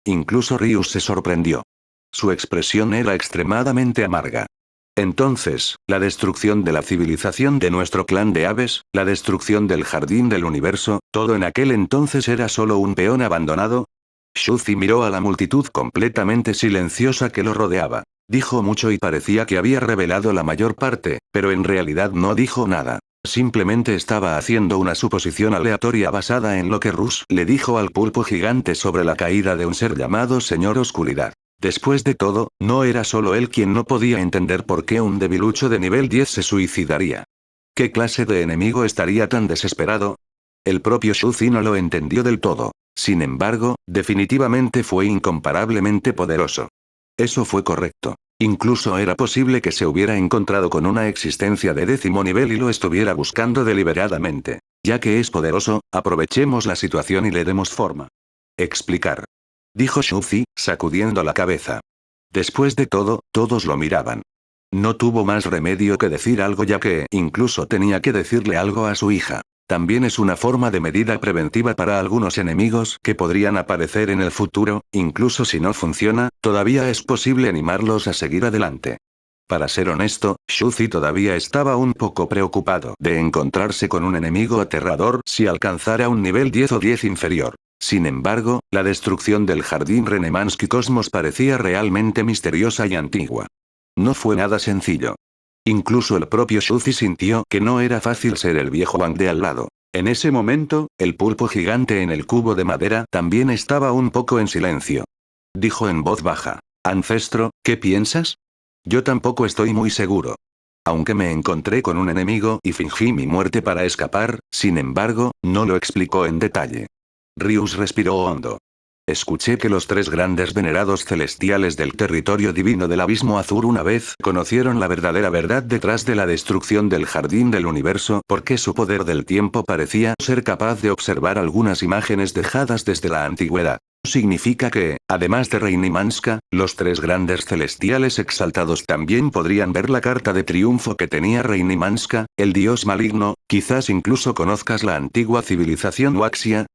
Incluso Ryu se sorprendió. Su expresión era extremadamente amarga. Entonces, la destrucción de la civilización de nuestro clan de aves, la destrucción del jardín del universo, todo en aquel entonces era solo un peón abandonado. Shuzi miró a la multitud completamente silenciosa que lo rodeaba. Dijo mucho y parecía que había revelado la mayor parte, pero en realidad no dijo nada. Simplemente estaba haciendo una suposición aleatoria basada en lo que Rush le dijo al pulpo gigante sobre la caída de un ser llamado Señor Oscuridad. Después de todo, no era solo él quien no podía entender por qué un debilucho de nivel 10 se suicidaría. ¿Qué clase de enemigo estaría tan desesperado? El propio Shuzi no lo entendió del todo. Sin embargo, definitivamente fue incomparablemente poderoso. Eso fue correcto. Incluso era posible que se hubiera encontrado con una existencia de 10º nivel y lo estuviera buscando deliberadamente. Ya que es poderoso, aprovechemos la situación y le demos forma. Explicar. Dijo Shuzi, sacudiendo la cabeza. Después de todo, todos lo miraban. No tuvo más remedio que decir algo ya que incluso tenía que decirle algo a su hija. También es una forma de medida preventiva para algunos enemigos que podrían aparecer en el futuro, incluso si no funciona, todavía es posible animarlos a seguir adelante. Para ser honesto, Shuzi todavía estaba un poco preocupado de encontrarse con un enemigo aterrador si alcanzara un nivel 10 o 10 inferior. Sin embargo, la destrucción del jardín Renemansky Cosmos parecía realmente misteriosa y antigua. No fue nada sencillo. Incluso el propio Shuzi sintió que no era fácil ser el viejo Wang de al lado. En ese momento, el pulpo gigante en el cubo de madera también estaba un poco en silencio. Dijo en voz baja. Ancestro, ¿qué piensas? Yo tampoco estoy muy seguro. Aunque me encontré con un enemigo y fingí mi muerte para escapar, sin embargo, no lo explicó en detalle. Ryus respiró hondo. Escuché que los tres grandes venerados celestiales del territorio divino del abismo azul una vez conocieron la verdadera verdad detrás de la destrucción del jardín del universo porque su poder del tiempo parecía ser capaz de observar algunas imágenes dejadas desde la antigüedad. Significa que, además de Reinimanska, los tres grandes celestiales exaltados también podrían ver la carta de triunfo que tenía Reinimanska, el dios maligno, quizás incluso conozcas la antigua civilización Waxia.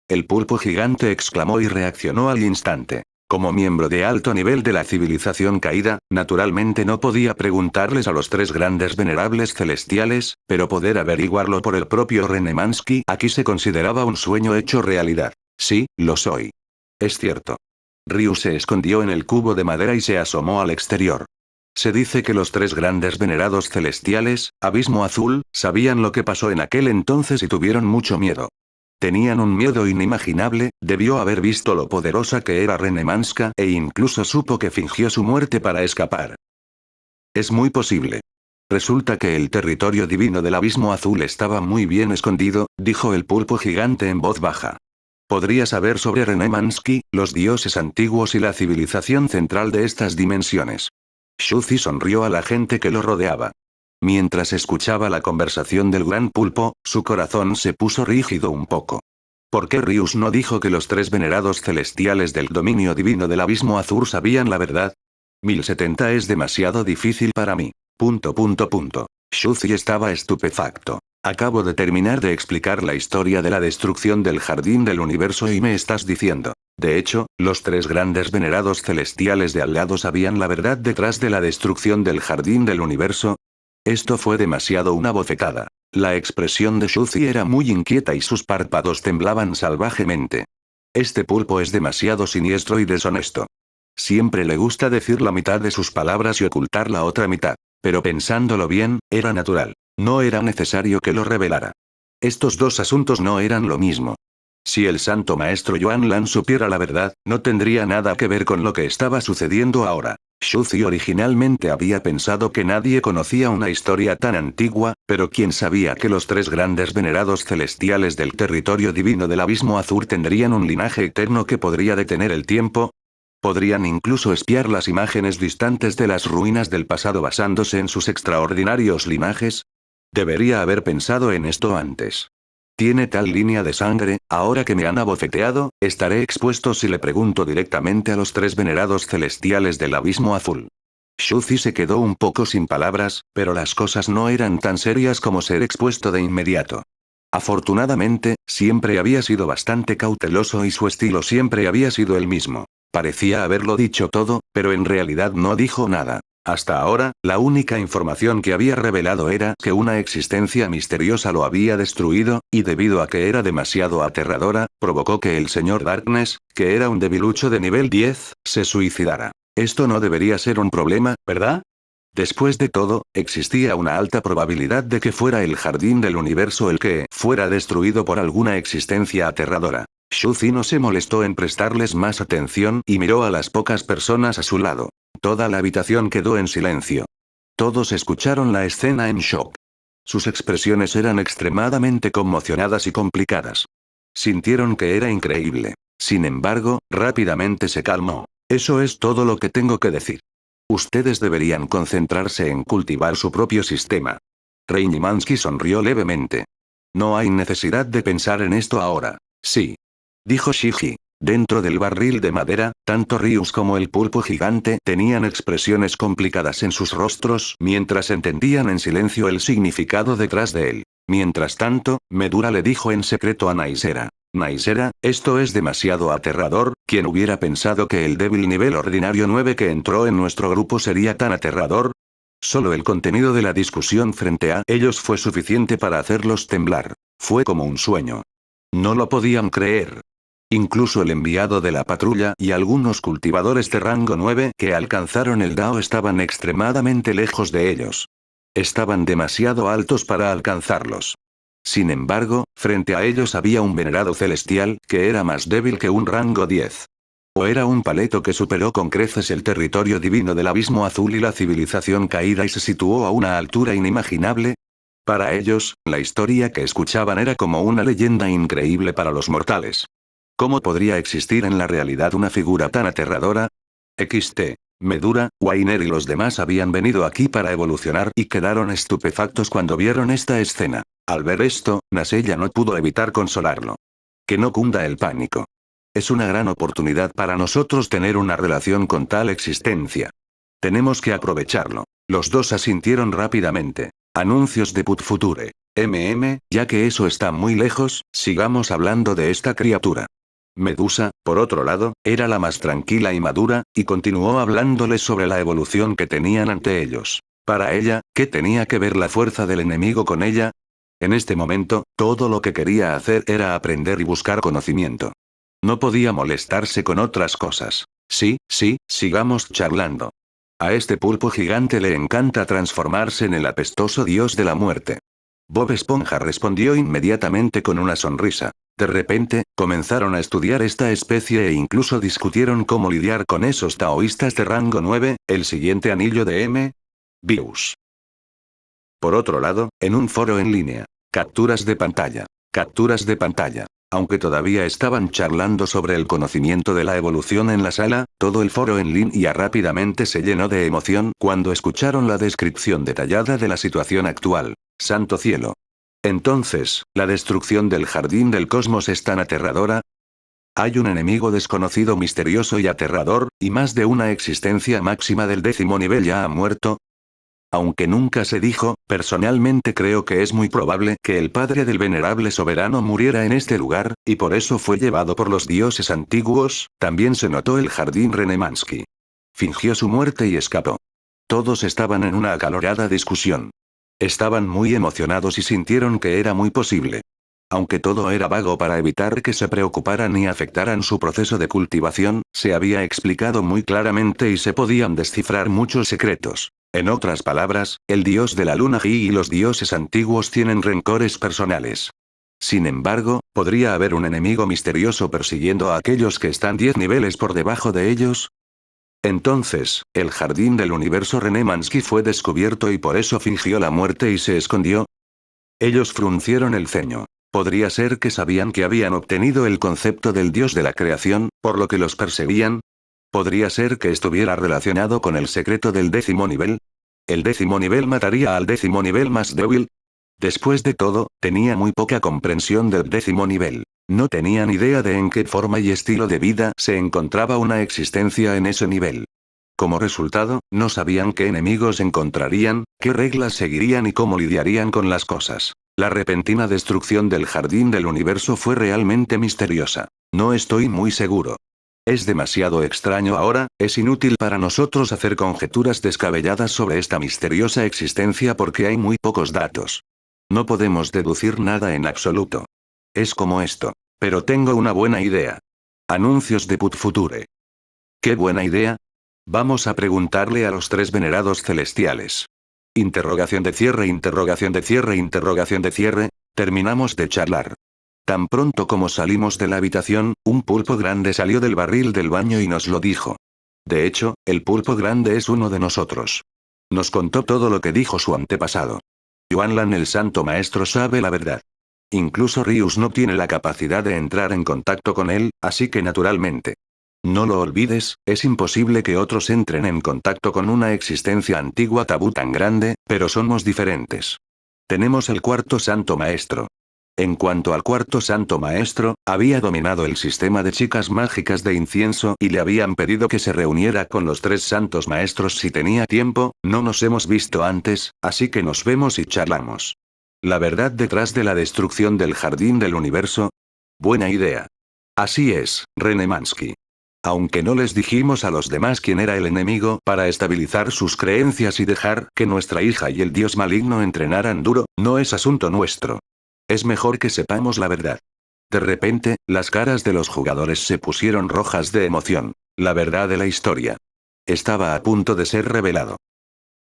El pulpo gigante exclamó y reaccionó al instante. Como miembro de alto nivel de la civilización caída, naturalmente no podía preguntarles a los tres grandes venerables celestiales, pero poder averiguarlo por el propio Renemansky aquí se consideraba un sueño hecho realidad. Sí, lo soy. Es cierto. Ryu se escondió en el cubo de madera y se asomó al exterior. Se dice que los tres grandes venerados celestiales, Abismo Azul, sabían lo que pasó en aquel entonces y tuvieron mucho miedo. Tenían un miedo inimaginable, debió haber visto lo poderosa que era Renemanska e incluso supo que fingió su muerte para escapar. Es muy posible. Resulta que el territorio divino del Abismo Azul estaba muy bien escondido, dijo el pulpo gigante en voz baja. Podría saber sobre Renemansky, los dioses antiguos y la civilización central de estas dimensiones. Shuzi sonrió a la gente que lo rodeaba. Mientras escuchaba la conversación del gran pulpo, su corazón se puso rígido un poco. ¿Por qué Ryus no dijo que los tres venerados celestiales del dominio divino del abismo azul sabían la verdad? 1070 es demasiado difícil para mí. Shuzi estaba estupefacto. Acabo de terminar de explicar la historia de la destrucción del jardín del universo y me estás diciendo. De hecho, los tres grandes venerados celestiales de al lado sabían la verdad detrás de la destrucción del jardín del universo. Esto fue demasiado una bofetada. La expresión de Shuzi era muy inquieta y sus párpados temblaban salvajemente. Este pulpo es demasiado siniestro y deshonesto. Siempre le gusta decir la mitad de sus palabras y ocultar la otra mitad. Pero pensándolo bien, era natural. No era necesario que lo revelara. Estos dos asuntos no eran lo mismo. Si el santo maestro Yuan Lan supiera la verdad, no tendría nada que ver con lo que estaba sucediendo ahora. Shuzi originalmente había pensado que nadie conocía una historia tan antigua, pero ¿quién sabía que los tres grandes venerados celestiales del territorio divino del abismo azul tendrían un linaje eterno que podría detener el tiempo? Podrían incluso espiar las imágenes distantes de las ruinas del pasado basándose en sus extraordinarios linajes. Debería haber pensado en esto antes. Tiene tal línea de sangre, ahora que me han abofeteado, estaré expuesto si le pregunto directamente a los tres venerados celestiales del abismo azul. Shuzi se quedó un poco sin palabras, pero las cosas no eran tan serias como ser expuesto de inmediato. Afortunadamente, siempre había sido bastante cauteloso y su estilo siempre había sido el mismo. Parecía haberlo dicho todo, pero en realidad no dijo nada. Hasta ahora, la única información que había revelado era que una existencia misteriosa lo había destruido, y debido a que era demasiado aterradora, provocó que el señor Darkness, que era un debilucho de nivel 10, se suicidara. Esto no debería ser un problema, ¿verdad? Después de todo, existía una alta probabilidad de que fuera el jardín del universo el que fuera destruido por alguna existencia aterradora. Shuzi no se molestó en prestarles más atención y miró a las pocas personas a su lado. Toda la habitación quedó en silencio. Todos escucharon la escena en shock. Sus expresiones eran extremadamente conmocionadas y complicadas. Sintieron que era increíble. Sin embargo, rápidamente se calmó. Eso es todo lo que tengo que decir. Ustedes deberían concentrarse en cultivar su propio sistema. Reinimansky sonrió levemente. No hay necesidad de pensar en esto ahora. Sí. Dijo Shiji. Dentro del barril de madera, tanto Ryus como el pulpo gigante tenían expresiones complicadas en sus rostros mientras entendían en silencio el significado detrás de él. Mientras tanto, Medura le dijo en secreto a Naisera. Naisera, esto es demasiado aterrador, ¿quién hubiera pensado que el débil nivel ordinario 9 que entró en nuestro grupo sería tan aterrador? Solo el contenido de la discusión frente a ellos fue suficiente para hacerlos temblar. Fue como un sueño. No lo podían creer. Incluso el enviado de la patrulla y algunos cultivadores de rango 9 que alcanzaron el Dao estaban extremadamente lejos de ellos. Estaban demasiado altos para alcanzarlos. Sin embargo, frente a ellos había un venerado celestial que era más débil que un rango 10. O era un paleto que superó con creces el territorio divino del abismo azul y la civilización caída y se situó a una altura inimaginable. Para ellos, la historia que escuchaban era como una leyenda increíble para los mortales. ¿Cómo podría existir en la realidad una figura tan aterradora? XT. Medura, Wainer y los demás habían venido aquí para evolucionar y quedaron estupefactos cuando vieron esta escena. Al ver esto, Nasella no pudo evitar consolarlo. Que no cunda el pánico. Es una gran oportunidad para nosotros tener una relación con tal existencia. Tenemos que aprovecharlo. Los dos asintieron rápidamente. Anuncios de Put Future. Ya que eso está muy lejos, sigamos hablando de esta criatura. Medusa, por otro lado, era la más tranquila y madura, y continuó hablándoles sobre la evolución que tenían ante ellos. Para ella, ¿qué tenía que ver la fuerza del enemigo con ella? En este momento, todo lo que quería hacer era aprender y buscar conocimiento. No podía molestarse con otras cosas. Sí, sigamos charlando. A este pulpo gigante le encanta transformarse en el apestoso dios de la muerte. Bob Esponja respondió inmediatamente con una sonrisa. De repente, comenzaron a estudiar esta especie e incluso discutieron cómo lidiar con esos taoístas de rango 9, el siguiente anillo de Bius. Por otro lado, en un foro en línea. Capturas de pantalla. Capturas de pantalla. Aunque todavía estaban charlando sobre el conocimiento de la evolución en la sala, todo el foro en línea rápidamente se llenó de emoción cuando escucharon la descripción detallada de la situación actual. ¡Santo cielo! Entonces, ¿la destrucción del jardín del cosmos es tan aterradora? Hay un enemigo desconocido misterioso y aterrador, y más de una existencia máxima del 10º nivel ya ha muerto. Aunque nunca se dijo, personalmente creo que es muy probable que el padre del venerable soberano muriera en este lugar, y por eso fue llevado por los dioses antiguos. También se notó el jardín Renemansky. Fingió su muerte y escapó. Todos estaban en una acalorada discusión. Estaban muy emocionados y sintieron que era muy posible. Aunque todo era vago para evitar que se preocuparan y afectaran su proceso de cultivación, se había explicado muy claramente y se podían descifrar muchos secretos. En otras palabras, el dios de la luna Ji y los dioses antiguos tienen rencores personales. Sin embargo, ¿podría haber un enemigo misterioso persiguiendo a aquellos que están 10 niveles por debajo de ellos? Entonces, el jardín del universo Renemansky fue descubierto y por eso fingió la muerte y se escondió. Ellos fruncieron el ceño. ¿Podría ser que sabían que habían obtenido el concepto del dios de la creación, por lo que los perseguían? ¿Podría ser que estuviera relacionado con el secreto del 10º nivel? ¿El 10º nivel mataría al 10º nivel más débil? Después de todo, tenía muy poca comprensión del 10º nivel. No tenían idea de en qué forma y estilo de vida se encontraba una existencia en ese nivel. Como resultado, no sabían qué enemigos encontrarían, qué reglas seguirían y cómo lidiarían con las cosas. La repentina destrucción del jardín del universo fue realmente misteriosa. No estoy muy seguro. Es demasiado extraño ahora, es inútil para nosotros hacer conjeturas descabelladas sobre esta misteriosa existencia porque hay muy pocos datos. No podemos deducir nada en absoluto. Es como esto. Pero tengo una buena idea. Anuncios de Put Future. ¿Qué buena idea? Vamos a preguntarle a los tres venerados celestiales. Interrogación de cierre, interrogación de cierre, interrogación de cierre. Terminamos de charlar. Tan pronto como salimos de la habitación, un pulpo grande salió del barril del baño y nos lo dijo. De hecho, el pulpo grande es uno de nosotros. Nos contó todo lo que dijo su antepasado. Yuanlan el Santo Maestro sabe la verdad. Incluso Rius no tiene la capacidad de entrar en contacto con él, así que naturalmente. No lo olvides, es imposible que otros entren en contacto con una existencia antigua tabú tan grande, pero somos diferentes. Tenemos el cuarto Santo Maestro. En cuanto al cuarto Santo Maestro, había dominado el sistema de chicas mágicas de incienso y le habían pedido que se reuniera con los tres Santos Maestros si tenía tiempo. No nos hemos visto antes, así que nos vemos y charlamos. ¿La verdad detrás de la destrucción del jardín del universo? Buena idea. Así es, Renemansky. Aunque no les dijimos a los demás quién era el enemigo para estabilizar sus creencias y dejar que nuestra hija y el dios maligno entrenaran duro, no es asunto nuestro. Es mejor que sepamos la verdad. De repente, las caras de los jugadores se pusieron rojas de emoción. La verdad de la historia. Estaba a punto de ser revelado.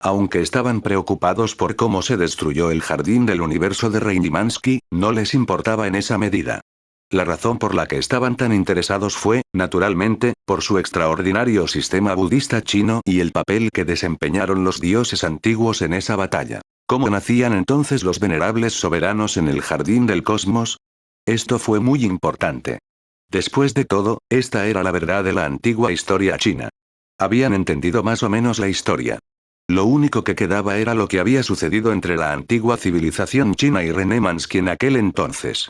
Aunque estaban preocupados por cómo se destruyó el jardín del universo de Reinimansky, no les importaba en esa medida. La razón por la que estaban tan interesados fue, naturalmente, por su extraordinario sistema budista chino y el papel que desempeñaron los dioses antiguos en esa batalla. ¿Cómo nacían entonces los venerables soberanos en el jardín del cosmos? Esto fue muy importante. Después de todo, esta era la verdad de la antigua historia china. Habían entendido más o menos la historia. Lo único que quedaba era lo que había sucedido entre la antigua civilización china y Renemansky en aquel entonces.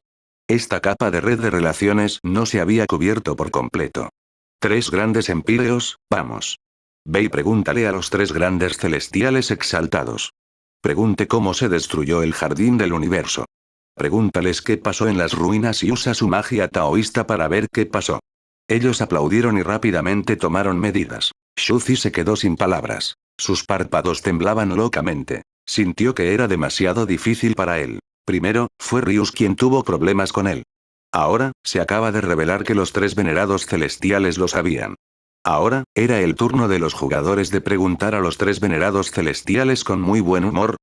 Esta capa de red de relaciones no se había cubierto por completo. Tres grandes empíreos, vamos. Ve y pregúntale a los tres grandes celestiales exaltados. Pregunte cómo se destruyó el jardín del universo. Pregúntales qué pasó en las ruinas y usa su magia taoísta para ver qué pasó. Ellos aplaudieron y rápidamente tomaron medidas. Shuzi se quedó sin palabras. Sus párpados temblaban locamente. Sintió que era demasiado difícil para él. Primero, fue Rius quien tuvo problemas con él. Ahora, se acaba de revelar que los tres venerados celestiales lo sabían. Ahora, era el turno de los jugadores de preguntar a los tres venerados celestiales con muy buen humor.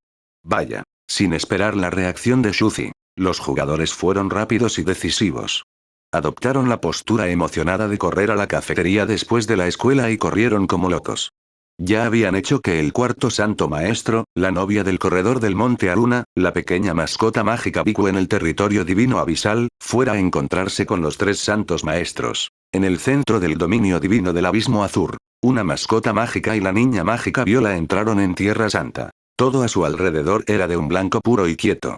Vaya. Sin esperar la reacción de Shuzi, los jugadores fueron rápidos y decisivos. Adoptaron la postura emocionada de correr a la cafetería después de la escuela y corrieron como locos. Ya habían hecho que el cuarto Santo Maestro, la novia del corredor del Monte Aruna, la pequeña mascota mágica Biku en el territorio divino abisal, fuera a encontrarse con los tres Santos Maestros. En el centro del dominio divino del Abismo Azur, una mascota mágica y la niña mágica Viola entraron en Tierra Santa. Todo a su alrededor era de un blanco puro y quieto.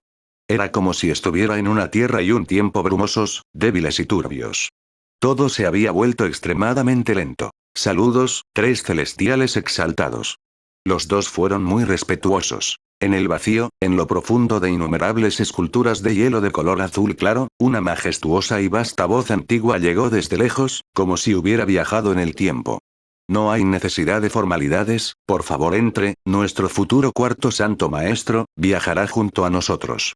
Era como si estuviera en una tierra y un tiempo brumosos, débiles y turbios. Todo se había vuelto extremadamente lento. Saludos, tres celestiales exaltados. Los dos fueron muy respetuosos. En el vacío, en lo profundo de innumerables esculturas de hielo de color azul claro, una majestuosa y vasta voz antigua llegó desde lejos, como si hubiera viajado en el tiempo. No hay necesidad de formalidades, por favor entre, nuestro futuro cuarto Santo Maestro, viajará junto a nosotros.